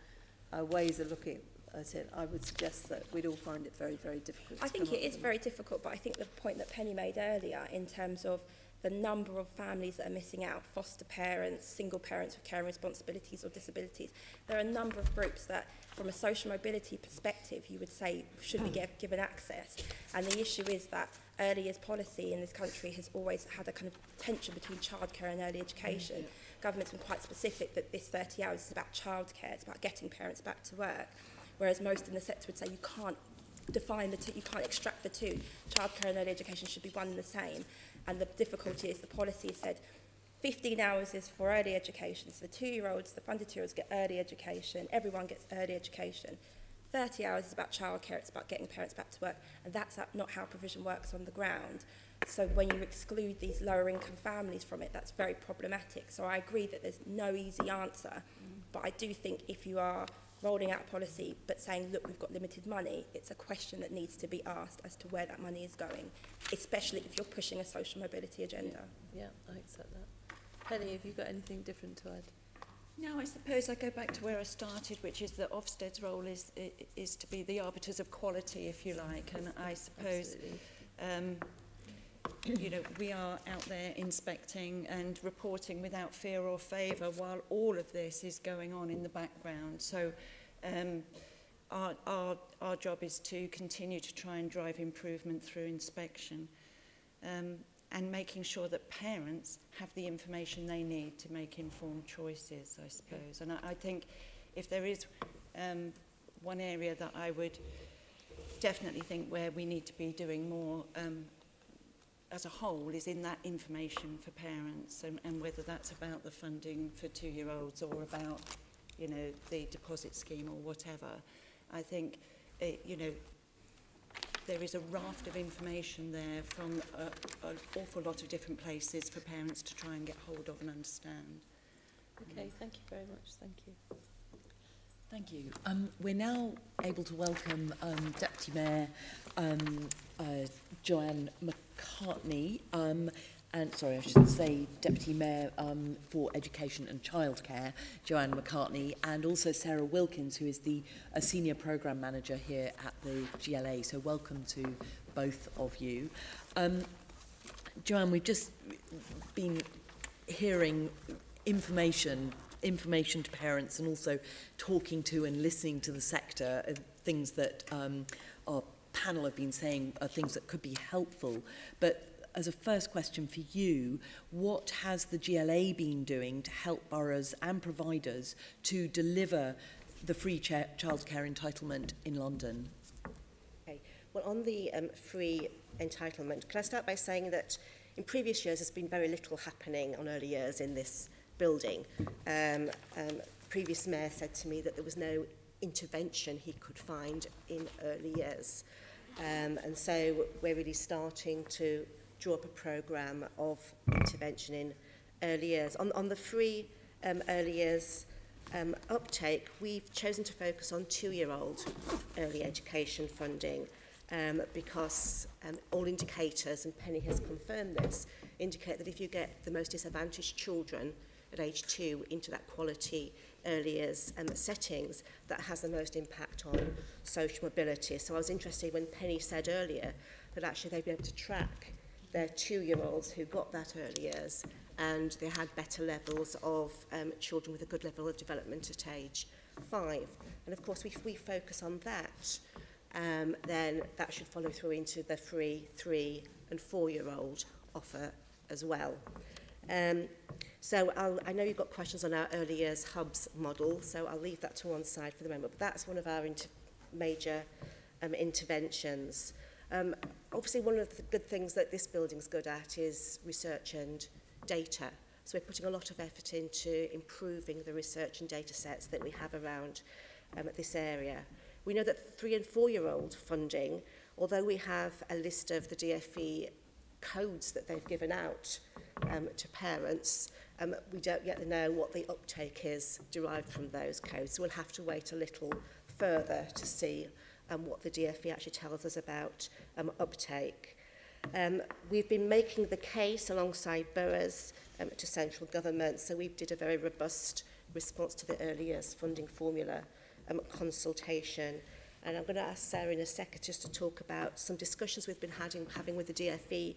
ways of looking at it. I would suggest that we'd all find it very, very difficult. I think it is very difficult, but I think the point that Penny made earlier in terms of the number of families that are missing out, foster parents, single parents with caring responsibilities or disabilities, there are a number of groups that, from a social mobility perspective, you would say should be given access. And the issue is that early years policy in this country has always had a kind of tension between childcare and early education. Government's been quite specific that this 30 hours is about childcare, it's about getting parents back to work, whereas most in the sector would say you can't define the two, you can't extract the two. Childcare and early education should be one and the same. And the difficulty is the policy said 15 hours is for early education. So the 2-year-olds, the funded 2-year-olds get early education. Everyone gets early education. 30 hours is about childcare. It's about getting parents back to work. And that's not how provision works on the ground. So when you exclude these lower income families from it, that's very problematic. So I agree that there's no easy answer. But I do think if you are rolling out a policy but saying, look, we've got limited money, it's a question that needs to be asked as to where that money is going, especially if you're pushing a social mobility agenda. Yeah, I accept that. Penny, have you got anything different to add? No, I suppose I go back to where I started, which is that OFSTED's role is to be the arbiters of quality, if you like, and I suppose you know, we are out there inspecting and reporting without fear or favour while all of this is going on in the background. So our job is to continue to try and drive improvement through inspection and making sure that parents have the information they need to make informed choices, I suppose. And I think if there is one area that I would definitely think where we need to be doing more as a whole is in that information for parents, and whether that's about the funding for 2-year-olds or about, you know, the deposit scheme or whatever. I think, you know, there is a raft of information there from an awful lot of different places for parents to try and get hold of and understand. Okay, thank you very much. Thank you. Thank you. We're now able to welcome Deputy Mayor Joanne McCartney, and sorry, I should say Deputy Mayor for Education and Childcare, Joanne McCartney, and also Sarah Wilkins, who is the Senior Programme Manager here at the GLA. So welcome to both of you. Joanne, we've just been hearing information to parents and also talking to and listening to the sector, things that our panel have been saying are things that could be helpful. But as a first question for you, what has the GLA been doing to help boroughs and providers to deliver the free childcare entitlement in London? Okay. Well, on the free entitlement, can I start by saying that in previous years there's been very little happening on early years in this building. Previous mayor said to me that there was no intervention he could find in early years. And so we're really starting to draw up a programme of intervention in early years. On the free early years uptake, we've chosen to focus on 2-year-old early education funding because all indicators, and Penny has confirmed this, indicate that if you get the most disadvantaged children at age 2 into that quality early years settings, that has the most impact on social mobility. So I was interested when Penny said earlier that actually they'd be able to track their 2-year-olds who got that early years, and they had better levels of children with a good level of development at age 5. And of course, if we focus on that, then that should follow through into the free 3- and 4-year-old offer as well. So I know you've got questions on our early years hubs model, so I'll leave that to one side for the moment, but that's one of our major interventions. Obviously, one of the good things that this building's good at is research and data. So we're putting a lot of effort into improving the research and data sets that we have around this area. We know that 3 and 4-year-old funding, although we have a list of the DfE codes that they've given out to parents, we don't yet know what the uptake is derived from those codes. So we'll have to wait a little further to see what the DfE actually tells us about uptake. We've been making the case alongside boroughs to central government, so we did a very robust response to the early years funding formula consultation. And I'm going to ask Sarah in a second just to talk about some discussions we've been having with the DfE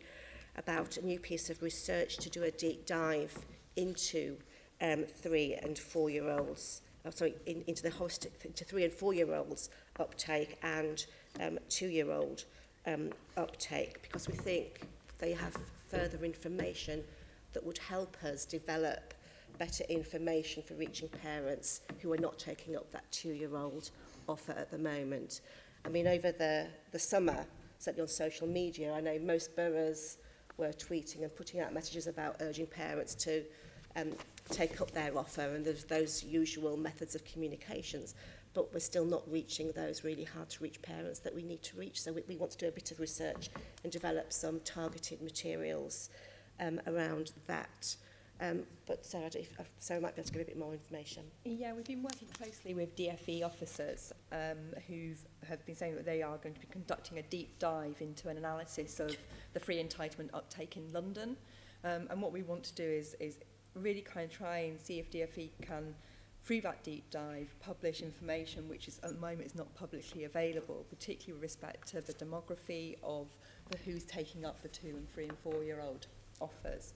about a new piece of research to do a deep dive into 3 and 4-year-olds, into the into 3 and 4-year-olds uptake and 2-year-old uptake, because we think they have further information that would help us develop better information for reaching parents who are not taking up that 2-year-old offer at the moment. I mean, over the summer, certainly on social media, I know most boroughs were tweeting and putting out messages about urging parents to take up their offer, and there's those usual methods of communications, but we're still not reaching those really hard to reach parents that we need to reach. So we want to do a bit of research and develop some targeted materials around that. But Sarah, Sarah might be able to give a bit more information. Yeah, we've been working closely with DfE officers who have been saying that they are going to be conducting a deep dive into an analysis of the free entitlement uptake in London. And what we want to do is really kind of try and see if DfE can, through that deep dive, publish information which is at the moment is not publicly available, particularly with respect to the demography of who's taking up the 2 and 3 and 4-year-old offers.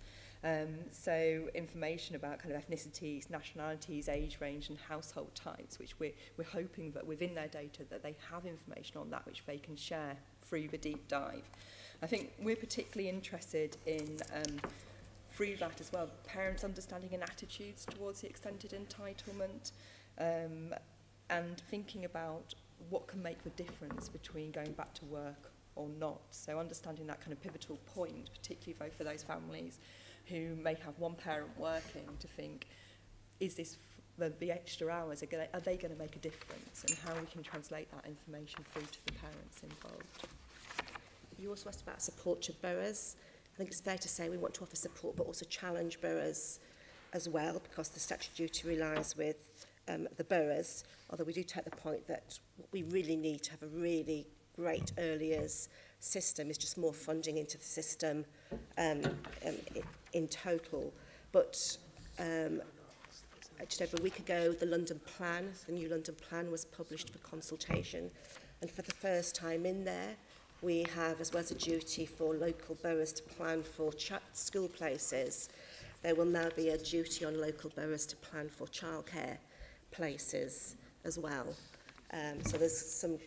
So information about kind of ethnicities, nationalities, age range and household types, which we're hoping that within their data that they have information on that which they can share through the deep dive. I think we're particularly interested in through that as well, parents' understanding and attitudes towards the extended entitlement, and thinking about what can make the difference between going back to work or not. So understanding that kind of pivotal point, particularly for those families who may have one parent working, to think, is this the extra hours, are they going to make a difference, and how we can translate that information through to the parents involved. You also asked about support to boroughs. I think it's fair to say we want to offer support but also challenge boroughs as well, because the statutory duty relies with the boroughs, although we do take the point that what we really need to have a really great early years system is just more funding into the system in total. But just over a week ago, the London Plan, the new London Plan, was published for consultation, and for the first time in there, we have, as well as a duty for local boroughs to plan for school places, there will now be a duty on local boroughs to plan for childcare places as well. So there's some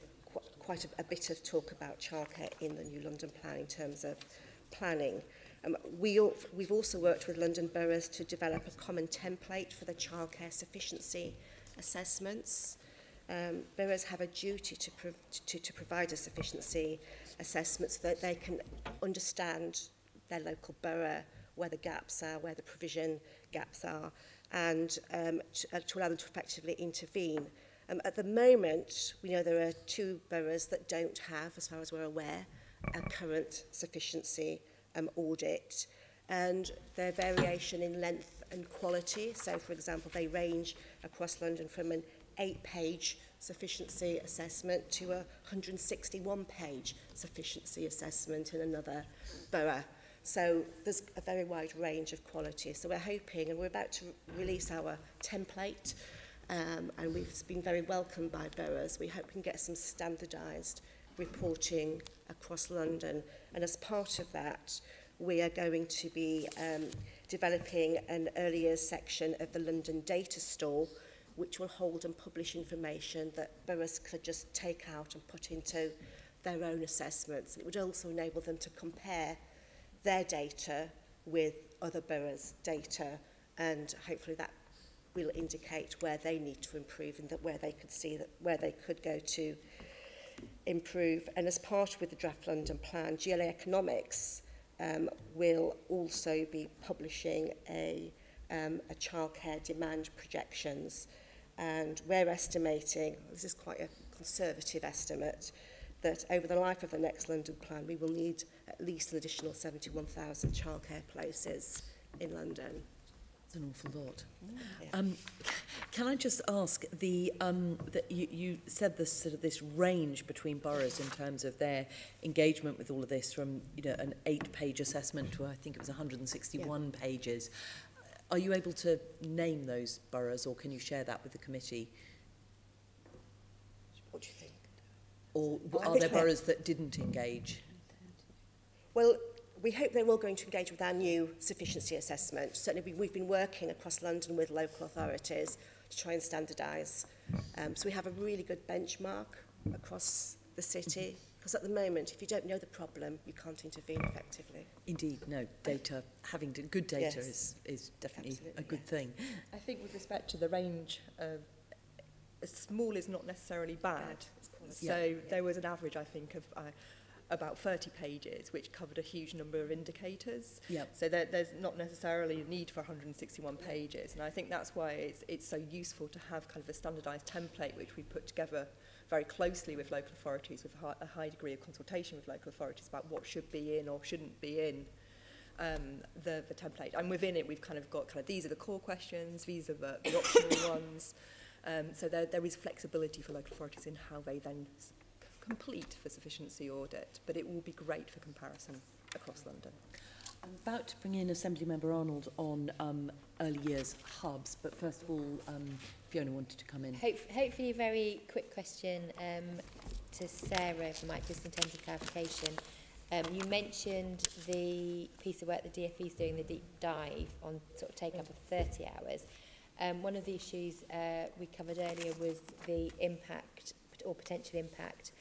quite a bit of talk about childcare in the new London Plan in terms of planning. We've also worked with London boroughs to develop a common template for the childcare sufficiency assessments. Boroughs have a duty to provide a sufficiency assessment so that they can understand their local borough, where the gaps are, where the provision gaps are, and to allow them to effectively intervene. At the moment, we know there are 2 boroughs that don't have, as far as we're aware, a current sufficiency audit, and their variation in length and quality. So, for example, they range across London from an 8-page sufficiency assessment to a 161-page sufficiency assessment in another borough. So there's a very wide range of quality. So we're hoping, and we're about to release our template, and we've been very welcomed by boroughs. We hope we can get some standardised reporting across London. And as part of that, we are going to be developing an early years section of the London Data Store, which will hold and publish information that boroughs could just take out and put into their own assessments. It would also enable them to compare their data with other boroughs' data, and hopefully that will indicate where they need to improve and that where they could see that where they could go to improve. And as part of the draft London Plan, GLA Economics will also be publishing a childcare demand projections, and we're estimating, this is quite conservative estimate that over the life of the next London plan, we will need at least an additional 71,000 childcare places in London. It's an awful lot. Yeah. Can I just ask that you said this range between boroughs in terms of their engagement with all of this, from an 8-page assessment to I think it was 161 pages. Are you able to name those boroughs, or can you share that with the committee? What do you think? Or are there boroughs that didn't engage? Well, we hope they're all going to engage with our new sufficiency assessment. Certainly we've been working across London with local authorities to try and standardise. So we have a really good benchmark across the city, because at the moment, if you don't know the problem, you can't intervene effectively. Indeed, no, data, having good data is definitely Absolutely, a good thing. I think with respect to the range of small is not necessarily bad. So there was an average, I think, of about 30 pages, which covered a huge number of indicators. Yep. So there's not necessarily a need for 161 pages. And I think that's why it's so useful to have kind of a standardised template, which we put together very closely with local authorities, with a high degree of consultation with local authorities about what should be in or shouldn't be in the template. And within it, we've kind of got these are the core questions, these are the optional ones. So there is flexibility for local authorities in how they then complete the sufficiency audit, but it will be great for comparison across London. I'm about to bring in Assembly Member Arnold on early years hubs, but first of all, Fiona wanted to come in. Hopefully a very quick question to Sarah, if I might, just in terms of clarification. You mentioned the piece of work the DfE is doing, the deep dive on sort of taking up of 30 hours. One of the issues we covered earlier was the impact or potential impact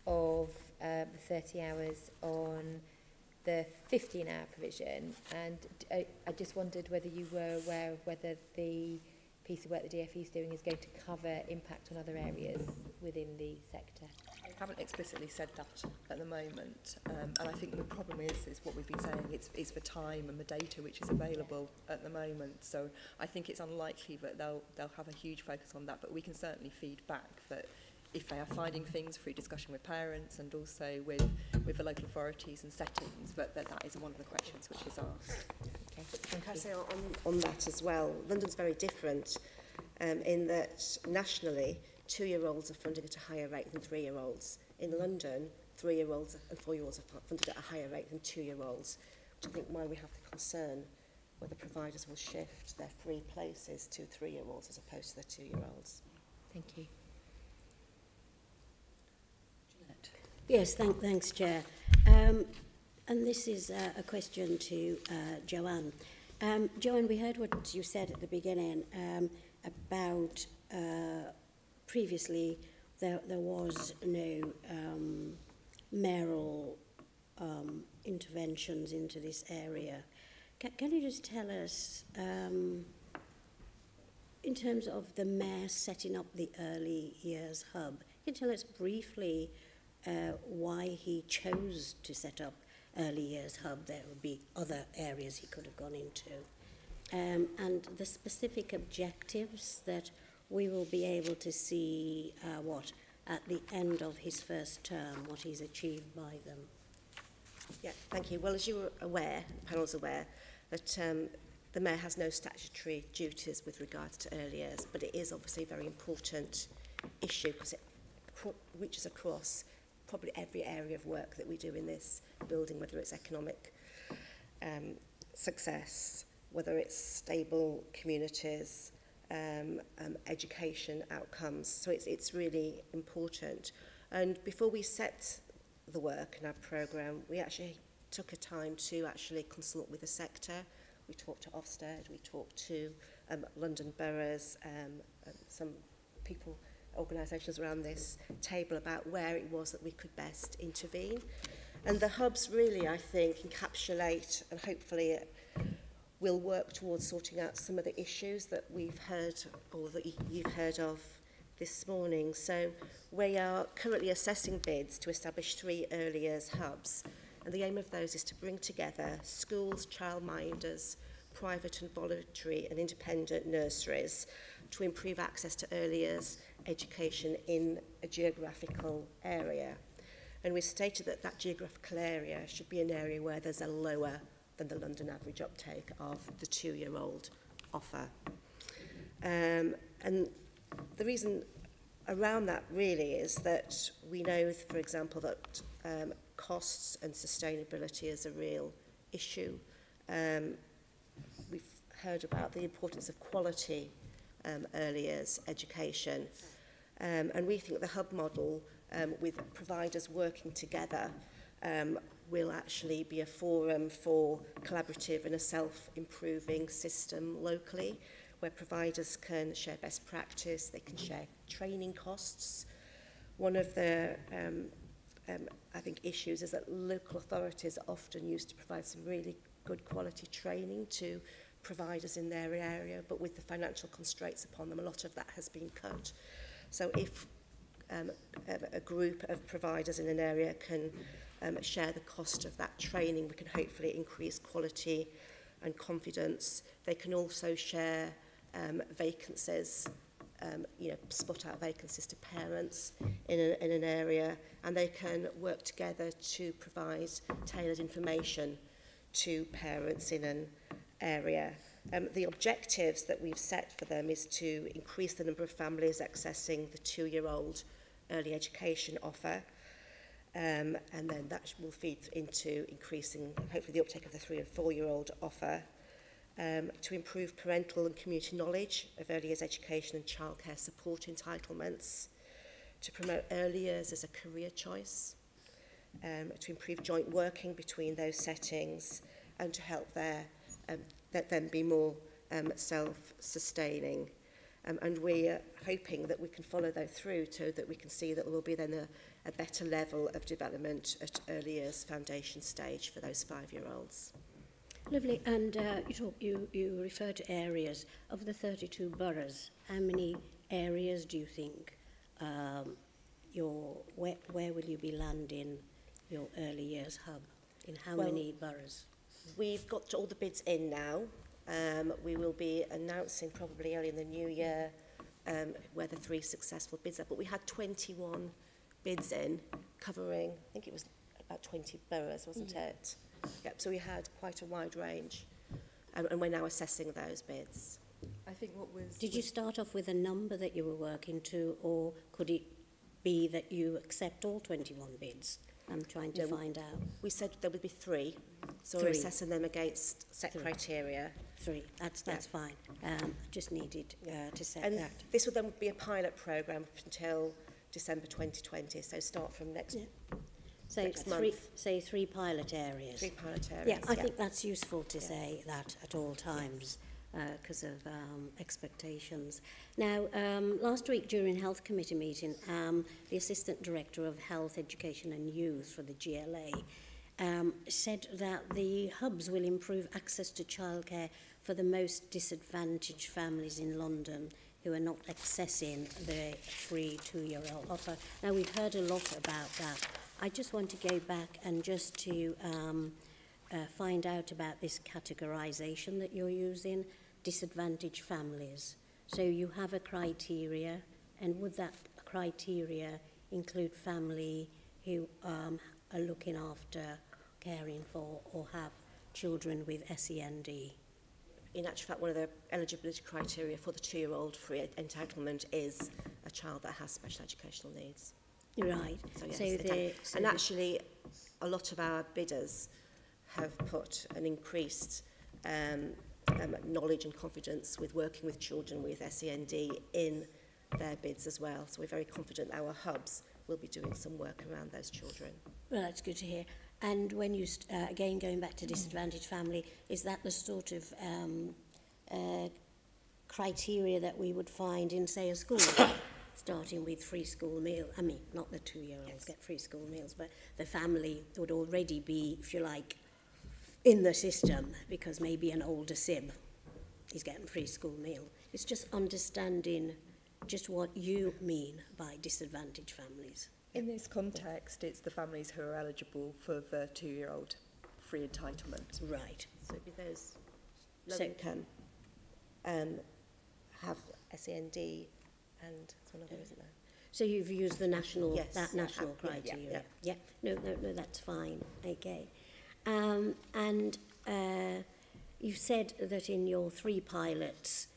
of the 30 hours on the 15-hour provision, and I just wondered whether you were aware of whether the piece of work the DfE is doing is going to cover impact on other areas within the sector. I haven't explicitly said that at the moment, and I think the problem is what we've been saying, it's the time and the data which is available at the moment. So I think it's unlikely that they'll have a huge focus on that, but we can certainly feed back that if they are finding things through discussion with parents and also with the local authorities and settings, that is one of the questions which is asked. Okay. Can I say on that as well, London's very different in that nationally 2-year-olds are funded at a higher rate than 3-year-olds. In London, 3-year-olds and 4-year-olds are funded at a higher rate than 2-year-olds, which I think why we have the concern whether providers will shift their free places to 3-year-olds as opposed to their 2-year-olds. Thank you. Yes, thanks, Chair. And this is a question to Joanne. Joanne, we heard what you said at the beginning about previously there was no mayoral interventions into this area. Can you just tell us, in terms of the mayor setting up the early years hub, can you tell us briefly why he chose to set up early years hub? There would be other areas he could have gone into. And the specific objectives that we will be able to see at the end of his first term, what he's achieved by them. Yeah, thank you. Well, as you were aware, the panel's aware, that the mayor has no statutory duties with regards to early years, but it is obviously a very important issue because it reaches across probably every area of work that we do in this building, whether it's economic success, whether it's stable communities, education outcomes. So it's really important. And before we set the work in our programme, we actually took a time to actually consult with the sector. We talked to OFSTED, we talked to London boroughs, some people, organisations around this table about where it was that we could best intervene. And the hubs really, I think, encapsulate and hopefully will work towards sorting out some of the issues that we've heard or that you've heard of this morning. So we are currently assessing bids to establish 3 early years hubs, and the aim of those is to bring together schools, childminders, private and voluntary and independent nurseries to improve access to early years education in a geographical area. And we stated that that geographical area should be an area where there's a lower than the London average uptake of the 2-year-old offer. And the reason around that really is that we know, for example, that costs and sustainability is a real issue. We've heard about the importance of quality early years education. And we think the hub model with providers working together will actually be a forum for collaborative and a self-improving system locally, where providers can share best practice, they can share training costs. One of the, I think, issues is that local authorities are often used to provide some really good quality training to providers in their area, but with the financial constraints upon them, a lot of that has been cut. So if a group of providers in an area can share the cost of that training, we can hopefully increase quality and confidence. They can also share vacancies, spot out vacancies to parents in an area, and they can work together to provide tailored information to parents in an area. The objectives that we've set for them is to increase the number of families accessing the 2-year-old early education offer, and then that will feed into increasing, hopefully, the uptake of the 3- and 4-year-old offer, to improve parental and community knowledge of early years education and childcare support entitlements, to promote early years as a career choice, to improve joint working between those settings, and to help let them be more self-sustaining. And we're hoping that we can follow that through so that we can see that there will be then a better level of development at early years foundation stage for those 5-year-olds. Lovely. And you refer to areas. Of the 32 boroughs, how many areas do you think where will you be landing your early years hub? In how many boroughs? We've got all the bids in now. We will be announcing probably early in the new year where the 3 successful bids are. But we had 21 bids in, covering, I think it was about 20 boroughs, wasn't it? Yep, so we had quite a wide range. And we're now assessing those bids. I think what was... Did you start off with a number that you were working to, or could it be that you accept all 21 bids? I'm trying to find out. We said there would be 3, so 3. we're assessing them against set 3. criteria. 3, that's fine. Just needed to set and that. This would then be a pilot programme until December 2020, so start from next month. Say 3 pilot areas. 3 pilot areas. Yeah, I think that's useful to say that at all times. Because of expectations. Now, last week during Health Committee meeting, the Assistant Director of Health, Education and Youth for the GLA said that the hubs will improve access to childcare for the most disadvantaged families in London who are not accessing the free 2-year-old offer. Now, we've heard a lot about that. I just want to go back and just to find out about this categorisation that you're using, disadvantaged families. So you have a criteria, and would that criteria include family who are looking after, caring for, or have children with SEND? In actual fact, one of the eligibility criteria for the 2-year-old free entitlement is a child that has special educational needs. Right. So, yes, and actually, a lot of our bidders have put an increased knowledge and confidence with working with children with SEND in their bids as well. So we're very confident our hubs will be doing some work around those children. Well, that's good to hear. And when you, again, going back to disadvantaged family, is that the sort of criteria that we would find in, say, a school, starting with free school meal? I mean, not the 2-year-olds get free school meals, but the family would already be, if you like, in the system, because maybe an older sib is getting free school meal. It's just understanding just what you mean by disadvantaged families. In this context, it's the families who are eligible for the 2-year-old free entitlement. Right. So it'd be those low income, have SEND and there's one other, isn't there? So you've used the national, Yes, that yeah, national criteria? yeah. No, that's fine. Okay. You've said that in your 3 pilots,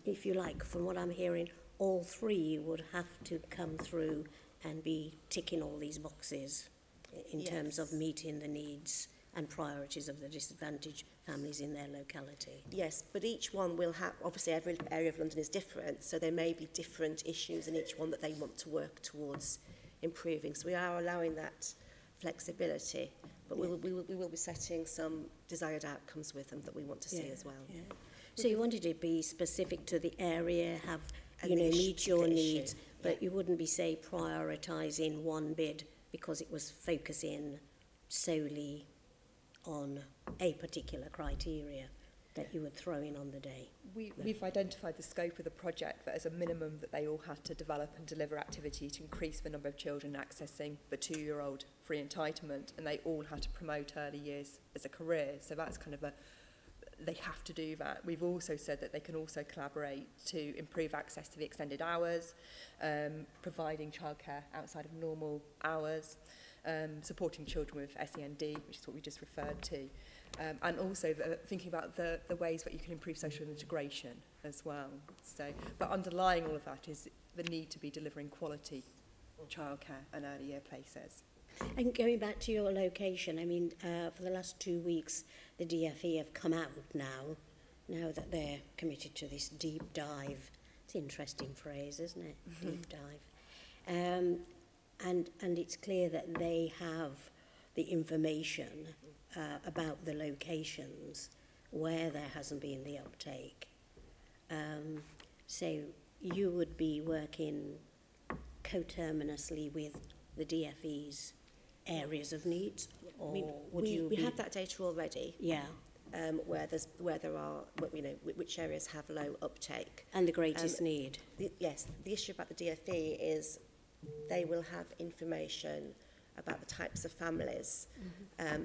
if you like, from what I'm hearing, all 3 would have to come through and be ticking all these boxes in terms of meeting the needs and priorities of the disadvantaged families in their locality. Yes, but each one will have, obviously every area of London is different, so there may be different issues in each one that they want to work towards improving. So we are allowing that flexibility, but we will be setting some desired outcomes with them that we want to see as well. Yeah. So you wanted it to be specific to the area, have, And you know, the meet your issue, needs, but yeah. you wouldn't be, say, prioritising one bid because it was focusing solely on a particular criteria that you would throw in on the day. We've identified the scope of the project that as a minimum that they all had to develop and deliver activity to increase the number of children accessing the 2-year-old free entitlement, and they all had to promote early years as a career. So that's kind of they have to do that. We've also said that they can also collaborate to improve access to the extended hours, providing childcare outside of normal hours, supporting children with SEND, which is what we just referred to, and also thinking about the ways that you can improve social integration as well. So, but underlying all of that is the need to be delivering quality childcare and early year places. And going back to your location, I mean, for the last 2 weeks, the DFE have come out now that they're committed to this deep dive. It's an interesting phrase, isn't it? Mm-hmm. Deep dive. And it's clear that they have the information about the locations where there hasn't been the uptake. So you would be working coterminously with the DFE's areas of needs, or we have that data already. Yeah. Where there are, you know, which areas have low uptake and the greatest need. Yes, the issue about the DFE is they will have information about the types of families,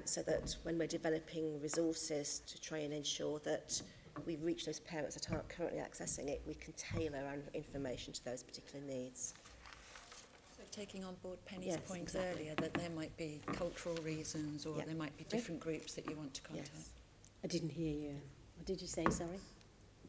so that when we're developing resources to try and ensure that we reach those parents that aren't currently accessing it, we can tailor our information to those particular needs. Taking on board Penny's point earlier that there might be cultural reasons or there might be different groups that you want to contact. Yes. I didn't hear you. What did you say, sorry?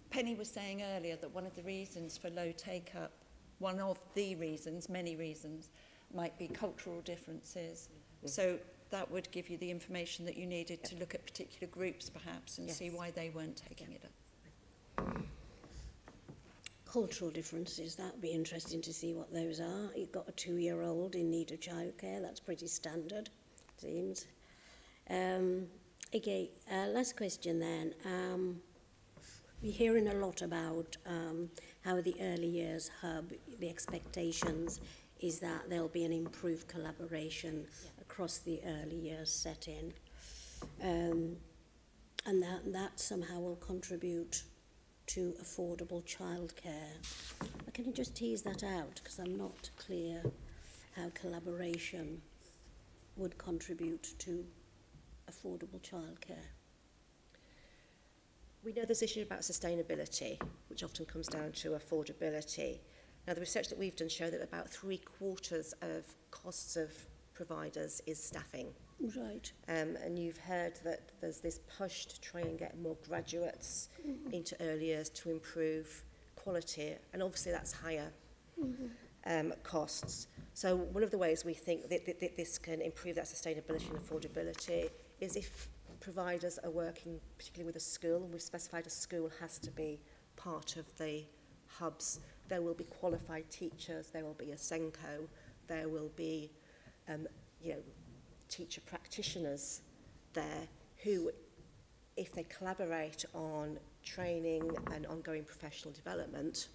Penny was saying earlier that one of the reasons for low take-up, one of the reasons, many reasons, might be cultural differences. So that would give you the information that you needed to look at particular groups perhaps and see why they weren't taking it up. Cultural differences, that'd be interesting to see what those are. You've got a 2-year-old in need of childcare, that's pretty standard, seems. Okay, last question then. We're hearing a lot about how the early years hub, the expectations is that there'll be an improved collaboration across the early years setting, and that somehow will contribute to affordable childcare. Can you just tease that out? Because I'm not clear how collaboration would contribute to affordable childcare. We know there's issues about sustainability, which often comes down to affordability. Now, the research that we've done show that about 3/4 of costs of providers is staffing. Right. And you've heard that there's this push to try and get more graduates into early years to improve quality, and obviously that's higher costs. So one of the ways we think that this can improve that sustainability and affordability is if providers are working particularly with a school, and we've specified a school has to be part of the hubs. There will be qualified teachers, there will be a SENCO, there will be teacher practitioners there who, if they collaborate on training and ongoing professional development,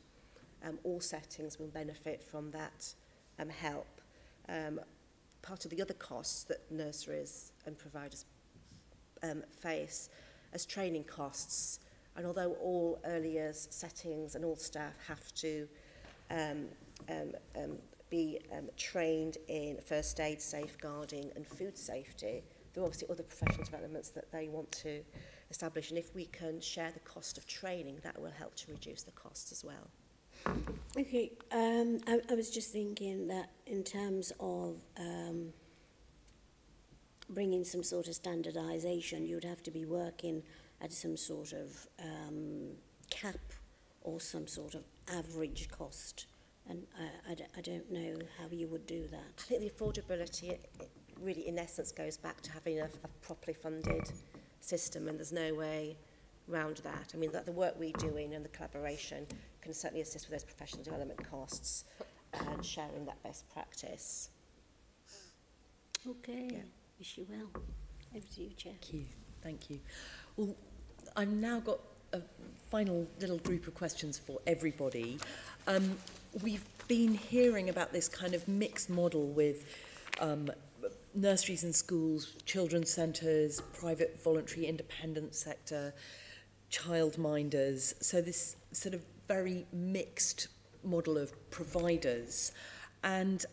all settings will benefit from that help. Part of the other costs that nurseries and providers face as training costs, and although all early years settings and all staff have to be trained in first aid, safeguarding and food safety, there are obviously other professional developments that they want to establish, and if we can share the cost of training, that will help to reduce the costs as well. Okay, I was just thinking that in terms of bringing some sort of standardisation, you'd have to be working at some sort of cap or some sort of average cost. And I don't know how you would do that. I think the affordability it really, in essence, goes back to having a properly funded system, and there's no way round that. I mean, that the work we're doing and the collaboration can certainly assist with those professional development costs and sharing that best practice. Okay, Yeah. wish you well. Over to you, Chair. Thank you. Thank you. Well, I've now got a final little group of questions for everybody. We've been hearing about this kind of mixed model with nurseries and schools, children's centres, private, voluntary, independent sector, childminders. So this sort of very mixed model of providers. And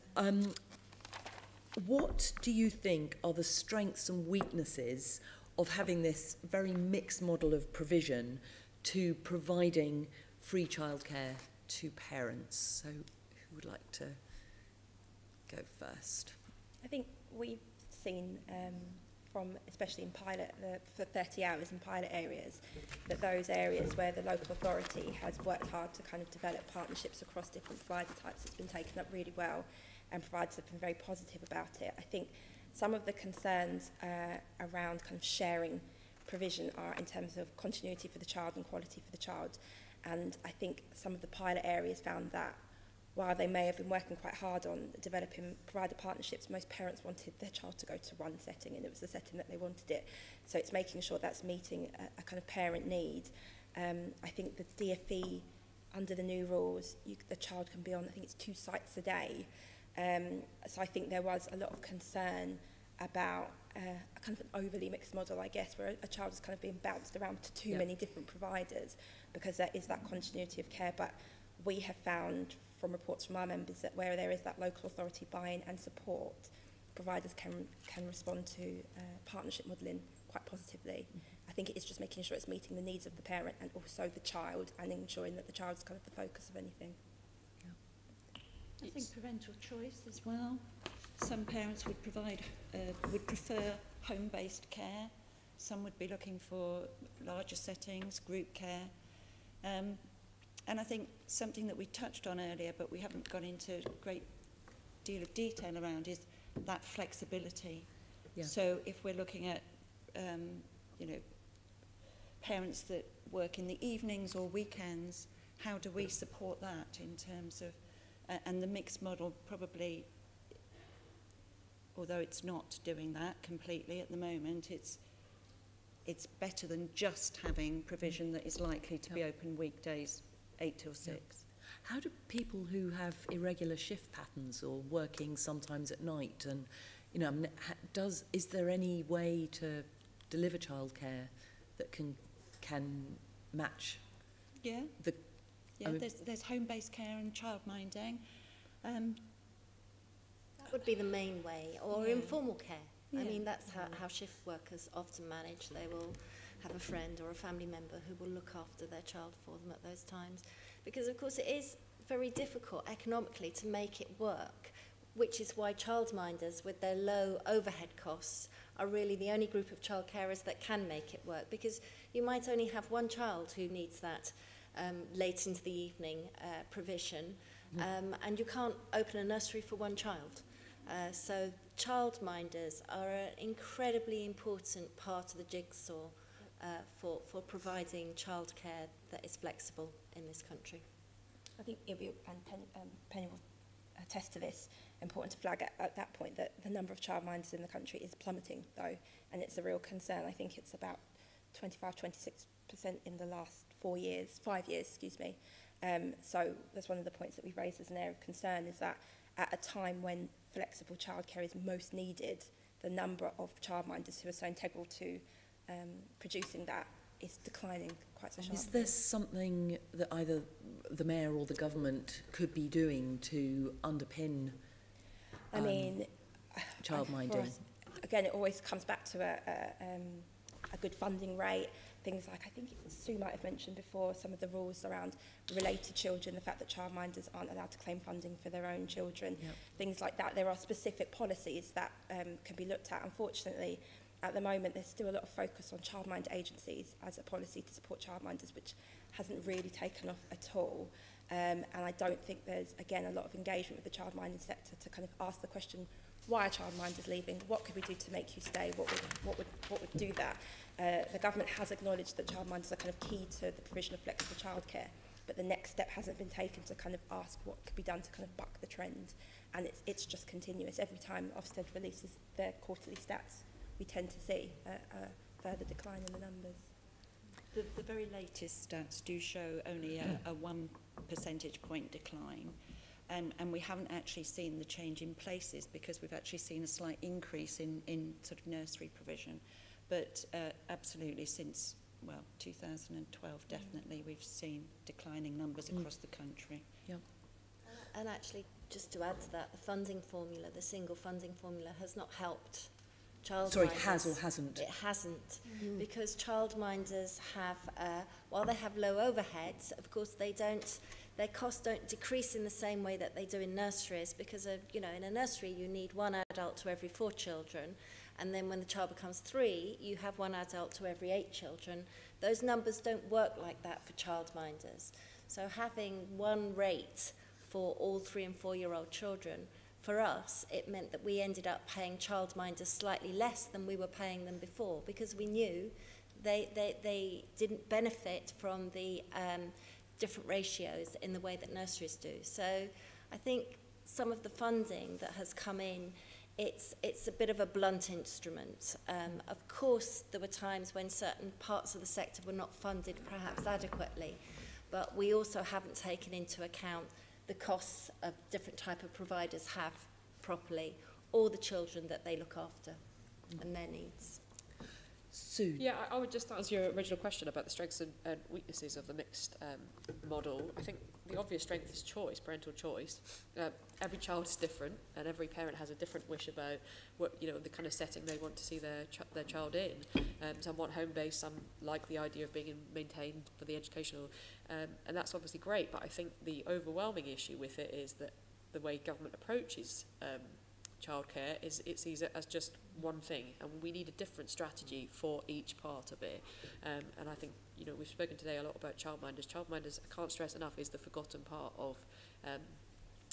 what do you think are the strengths and weaknesses of having this very mixed model of provision to providing free childcare to parents? So who would like to go first? I think we've seen from, especially in pilot, for 30 hours in pilot areas, that those areas where the local authority has worked hard to kind of develop partnerships across different provider types, it's been taken up really well, and providers have been very positive about it. I think some of the concerns around kind of sharing provision are in terms of continuity for the child and quality for the child. And I think some of the pilot areas found that while they may have been working quite hard on developing provider partnerships, most parents wanted their child to go to one setting, and it was the setting that they wanted it. So it's making sure that's meeting a kind of parent need. I think the DfE, under the new rules, the child can be on, I think it's 2 sites a day. So I think there was a lot of concern about a kind of an overly mixed model, I guess, where a child is kind of being bounced around to too many different providers, because there is that continuity of care. But we have found from reports from our members that where there is that local authority buy-in and support, providers can respond to partnership modelling quite positively. I think it is just making sure it's meeting the needs of the parent and also the child, and ensuring that the child is kind of the focus of anything. I think parental choice as well. Some parents would prefer home-based care. Some would be looking for larger settings, group care. And I think something that we touched on earlier, but we haven't gone into a great deal of detail around, is that flexibility. Yeah. So if we're looking at, parents that work in the evenings or weekends, how do we support that in terms of, and the mixed model probably, although it's not doing that completely at the moment, it's better than just having provision that is likely to be open weekdays 8 till 6. How do people who have irregular shift patterns or working sometimes at night, and is there any way to deliver childcare that can match? Yeah. There's home-based care and childminding. That would be the main way, or informal care. I mean, that's how shift workers often manage. They will have a friend or a family member who will look after their child for them at those times. Because, of course, it is very difficult economically to make it work, which is why childminders, with their low overhead costs, are really the only group of child carers that can make it work. Because you might only have one child who needs that late into the evening provision, and you can't open a nursery for one child. So childminders are an incredibly important part of the jigsaw for providing childcare that is flexible in this country. I think Penny will attest to this. Important to flag at that point that the number of childminders in the country is plummeting, though, and it's a real concern. I think it's about 25-26% in the last 5 years, so that's one of the points that we've raised as an area of concern, is that at a time when flexible childcare is most needed, the number of childminders who are so integral to producing that is declining quite so sharply. Is there something that either the Mayor or the government could be doing to underpin childminding? Again, it always comes back to a good funding rate. things like, I think Sue might have mentioned before, some of the rules around related children, the fact that childminders aren't allowed to claim funding for their own children, things like that. There are specific policies that can be looked at. Unfortunately, at the moment, there's still a lot of focus on childminder agencies as a policy to support childminders, which hasn't really taken off at all. And I don't think there's, again, a lot of engagement with the childminding sector to kind of ask the question, why are childminders leaving? What could we do to make you stay? What would do that? The government has acknowledged that childminders are kind of key to the provision of flexible childcare, but the next step hasn't been taken to kind of ask what could be done to kind of buck the trend. And it's just continuous. Every time Ofsted releases their quarterly stats, we tend to see a further decline in the numbers. The very latest stats do show only a 1 percentage point decline. And we haven't actually seen the change in places because we've actually seen a slight increase in sort of nursery provision. But absolutely since, well, 2012, definitely, we've seen declining numbers across the country. Yeah. And actually, just to add to that, the funding formula, the single funding formula, has not helped childminders. Sorry, has or hasn't? It hasn't, because childminders have, while they have low overheads, of course they don't, their costs don't decrease in the same way that they do in nurseries, because in a nursery you need 1 adult to every 4 children, and then when the child becomes 3, you have 1 adult to every 8 children. Those numbers don't work like that for childminders. So having one rate for all 3 and 4-year-old children, for us, it meant that we ended up paying childminders slightly less than we were paying them before, because we knew they didn't benefit from the different ratios in the way that nurseries do. So I think some of the funding that has come in, it's a bit of a blunt instrument. Of course, there were times when certain parts of the sector were not funded perhaps adequately, but we also haven't taken into account the costs of different type of providers have properly, or the children that they look after and their needs. Sue? Yeah, I would just answer your original question about the strengths and weaknesses of the mixed model. I think the obvious strength is choice, parental choice. Every child is different, and every parent has a different wish about what, the kind of setting they want to see their child in. Some want home-based, some like the idea of being maintained for the educational, and that's obviously great, but I think the overwhelming issue with it is that the way government approaches childcare is it sees it as just one thing, and we need a different strategy for each part of it. And I think, we've spoken today a lot about childminders. Childminders, I can't stress enough, is the forgotten part of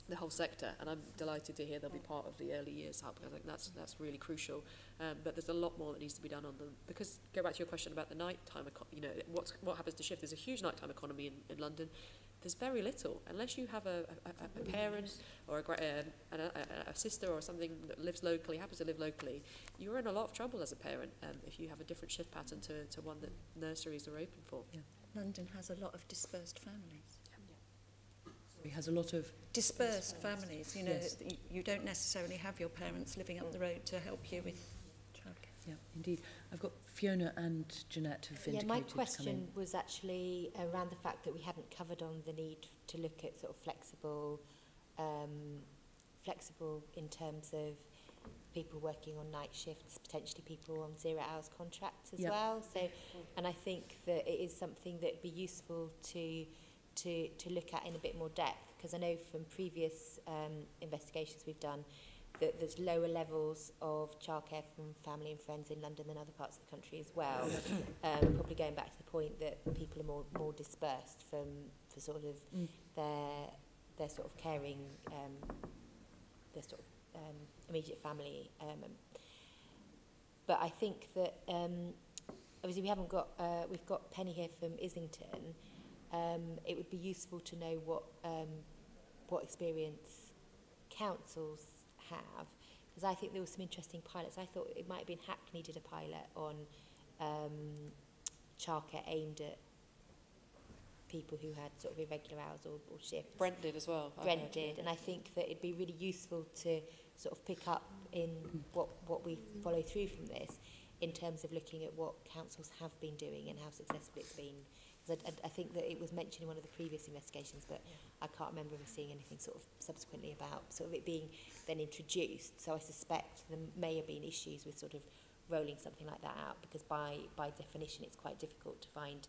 the whole sector, and I'm delighted to hear they'll be part of the early years hub. I think that's really crucial. But there's a lot more that needs to be done on them, because go back to your question about the nighttime, what happens to shift. There's a huge nighttime economy in London. There's very little, unless you have a parent or a sister or something that lives locally, happens to live locally. You're in a lot of trouble as a parent if you have a different shift pattern to one that nurseries are open for. Yeah. London has a lot of dispersed families. It has a lot of dispersed families. Yes. You don't necessarily have your parents living up the road to help you with childcare. Yeah, indeed. I've got Fiona and Jeanette who've indicated. Yeah, my question was actually around the fact that we hadn't covered on the need to look at sort of flexible in terms of people working on night shifts, potentially people on 0 hours contracts as well. So, and I think that it is something that would be useful to look at in a bit more depth, because I know from previous investigations we've done that there's lower levels of childcare from family and friends in London than other parts of the country as well. Probably going back to the point that people are more dispersed for sort of their sort of caring, their sort of immediate family. But I think that obviously we've got Penny here from Islington. It would be useful to know what experience councils have, because I think there were some interesting pilots. I thought it might have been Hackney did a pilot on childcare aimed at people who had sort of irregular hours or shifts. Brent did as well. Brent did, and I think that it'd be really useful to sort of pick up in what we follow through from this in terms of looking at what councils have been doing and how successful it's been. I think that it was mentioned in one of the previous investigations, but I can't remember ever seeing anything sort of subsequently about sort of it being then introduced. So I suspect there may have been issues with sort of rolling something like that out, because by definition it's quite difficult to find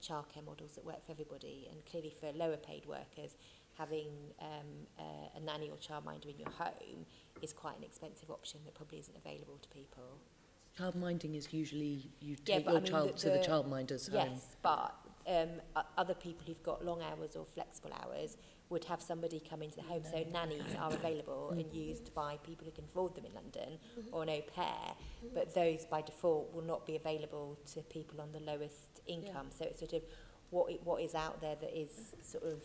childcare models that work for everybody, and clearly for lower paid workers, having a nanny or childminder in your home is quite an expensive option that probably isn't available to people. Childminding is usually you take your child to the childminder's home. Yes, but other people who've got long hours or flexible hours would have somebody come into the home. So nannies are available and used by people who can afford them in London, or an au pair, but those by default will not be available to people on the lowest income. So it's sort of what is out there that is sort of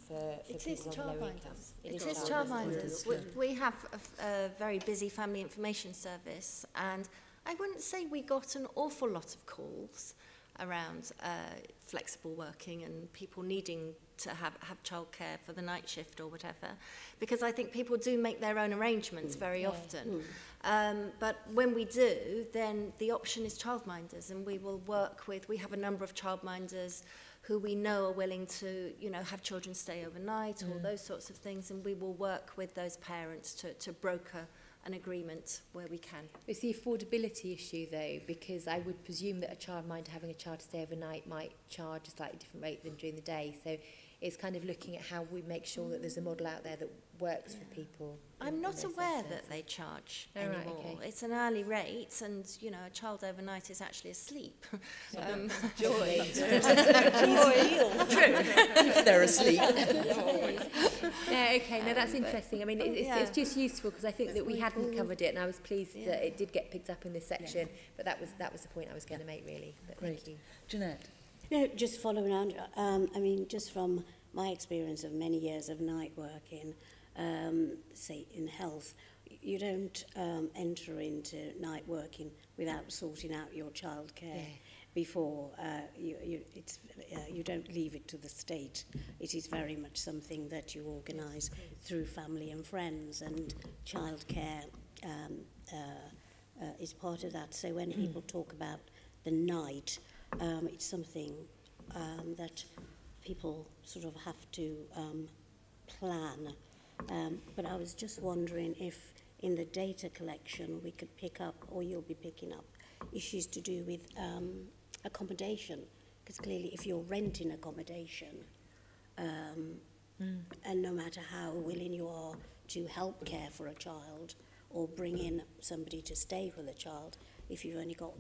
for people on low incomes. It is childminders. We have a very busy family information service, and I wouldn't say we got an awful lot of calls around flexible working and people needing to have childcare for the night shift or whatever, because I think people do make their own arrangements very often. But when we do, then the option is childminders, and we will work with, we have a number of childminders who we know are willing to, you know, have children stay overnight, all those sorts of things, and we will work with those parents to broker an agreement where we can. It's the affordability issue though, because I would presume that a childminder having a child stay overnight might charge a slightly different rate than during the day. So it's kind of looking at how we make sure that there's a model out there that works for people. I'm not aware that they charge anymore. Right, okay. It's an hourly rate, and you know, a child overnight is actually asleep. Joy. True. If they're asleep. Yeah, okay, no, that's interesting. I mean, it's just useful, because I think that we hadn't covered it, and I was pleased that it did get picked up in this section. But that was the point I was going to make, really. But great. Thank you. Jeanette. No, just following on, I mean, just from my experience of many years of night working, say in health, you don't enter into night working without sorting out your childcare before you don't leave it to the state. It is very much something that you organise through family and friends, and childcare is part of that. So when people talk about the night, it's something that people sort of have to plan. But I was just wondering if in the data collection we could pick up, or you'll be picking up, issues to do with accommodation. Because clearly if you're renting accommodation, and no matter how willing you are to help care for a child or bring in somebody to stay with a child, if you've only got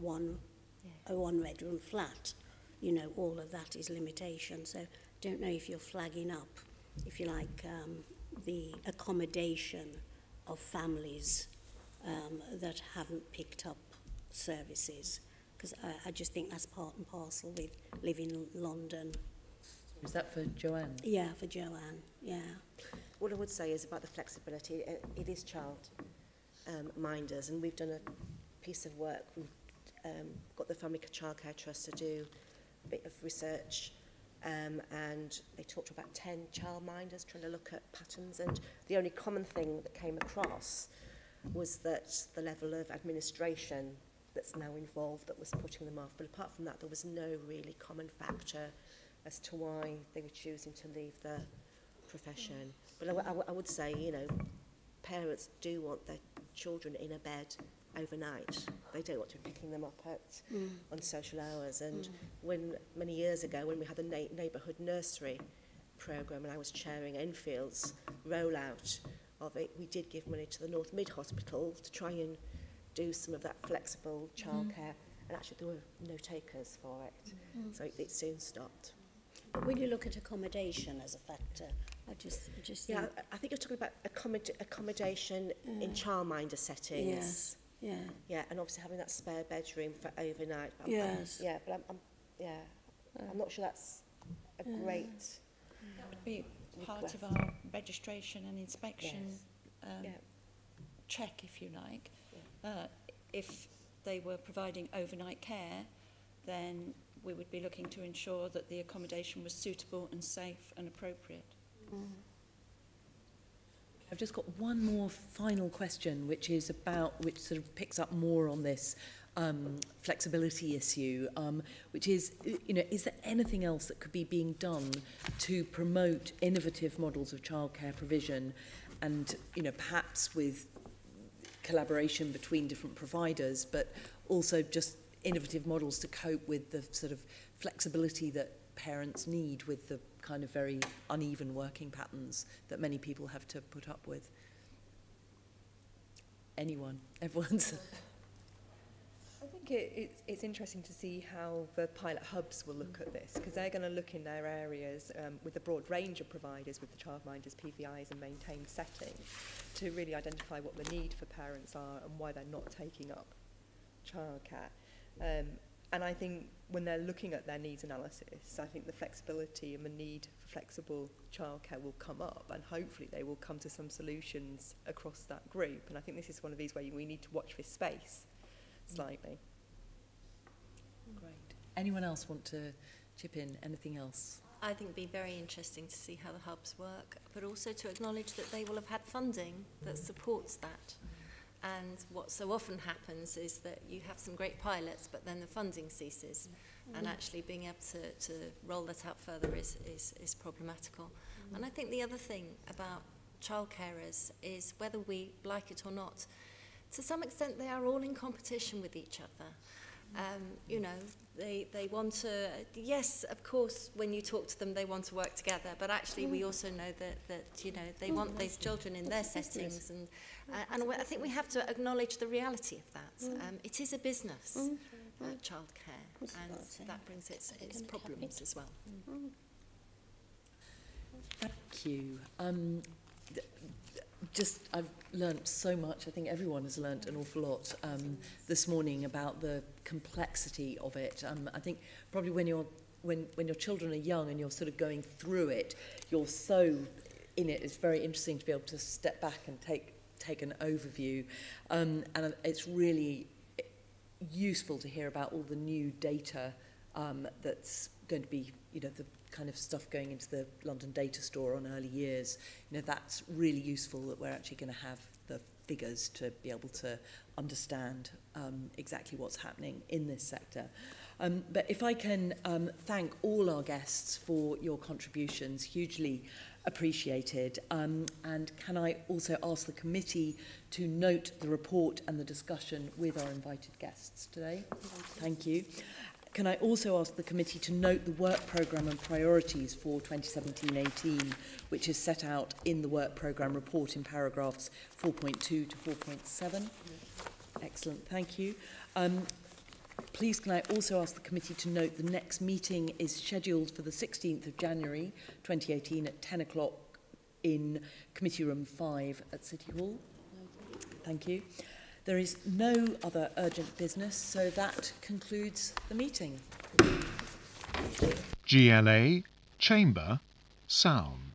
a one-bedroom flat, you know, all of that is limitation. So I don't know if you're flagging up, if you like, the accommodation of families that haven't picked up services, because I just think that's part and parcel with living in London. Is that for Joanne? Yeah, for Joanne, yeah. What I would say is about the flexibility, it is child minders, and we've done a piece of work. We've got the Family Childcare Trust to do a bit of research, and they talked about 10 childminders trying to look at patterns, and the only common thing that came across was that the level of administration that's now involved that was putting them off. But apart from that, there was no really common factor as to why they were choosing to leave the profession. But I would say, you know, parents do want their children in a bed overnight. They don't want to be picking them up on social hours. And when many years ago, when we had the neighbourhood nursery programme, and I was chairing Enfield's rollout of it, we did give money to the North Mid Hospital to try and do some of that flexible childcare, and actually there were no takers for it, so it soon stopped. But when you look at accommodation as a factor, I just yeah, think... I think you're talking about accommodation in childminder settings. Yeah, and obviously having that spare bedroom for overnight. But I'm not sure that's a great. That would be part of our registration and inspection check, if you like. If they were providing overnight care, then we would be looking to ensure that the accommodation was suitable and safe and appropriate. I've just got one more final question, which sort of picks up more on this flexibility issue, which is, you know, is there anything else that could be being done to promote innovative models of childcare provision, and, you know, perhaps with collaboration between different providers, but also just innovative models to cope with the sort of flexibility that parents need with the kind of very uneven working patterns that many people have to put up with. Everyone's. I think it's interesting to see how the pilot hubs will look at this, because they're going to look in their areas with a broad range of providers with the childminders, PVIs and maintained settings to really identify what the need for parents are and why they're not taking up childcare. And I think when they're looking at their needs analysis, I think the flexibility and the need for flexible childcare will come up, and hopefully they will come to some solutions across that group. And I think this is one of these where we need to watch this space slightly. Great. Anyone else want to chip in? Anything else? I think it'd be very interesting to see how the hubs work, but also to acknowledge that they will have had funding that supports that. And what so often happens is that you have some great pilots, but then the funding ceases. And actually being able to roll that out further is problematical. And I think the other thing about childcarers is, whether we like it or not, to some extent they are all in competition with each other. You know, they want to, yes, of course, when you talk to them, they want to work together, but actually we also know that you know, they want these children in their settings, and I think we have to acknowledge the reality of that. It is a business, childcare, and that brings its problems as well. Thank you. I've learnt so much. I think everyone has learnt an awful lot this morning about the complexity of it. I think probably when your children are young and you're sort of going through it, you're so in it. It's very interesting to be able to step back and take an overview, and it's really useful to hear about all the new data that's going to be, you know, the kind of stuff going into the London data store on early years. You know, that's really useful, that we're actually going to have the figures to be able to understand exactly what's happening in this sector. But if I can thank all our guests for your contributions, hugely appreciated. And can I also ask the committee to note the report and the discussion with our invited guests today? Thank you. Can I also ask the committee to note the work programme and priorities for 2017-18, which is set out in the work programme report in paragraphs 4.2 to 4.7? Excellent, thank you. Please can I also ask the committee to note the next meeting is scheduled for the 16th of January 2018 at 10 o'clock in Committee Room 5 at City Hall. Thank you. There is no other urgent business, so that concludes the meeting. GLA Chamber Sound.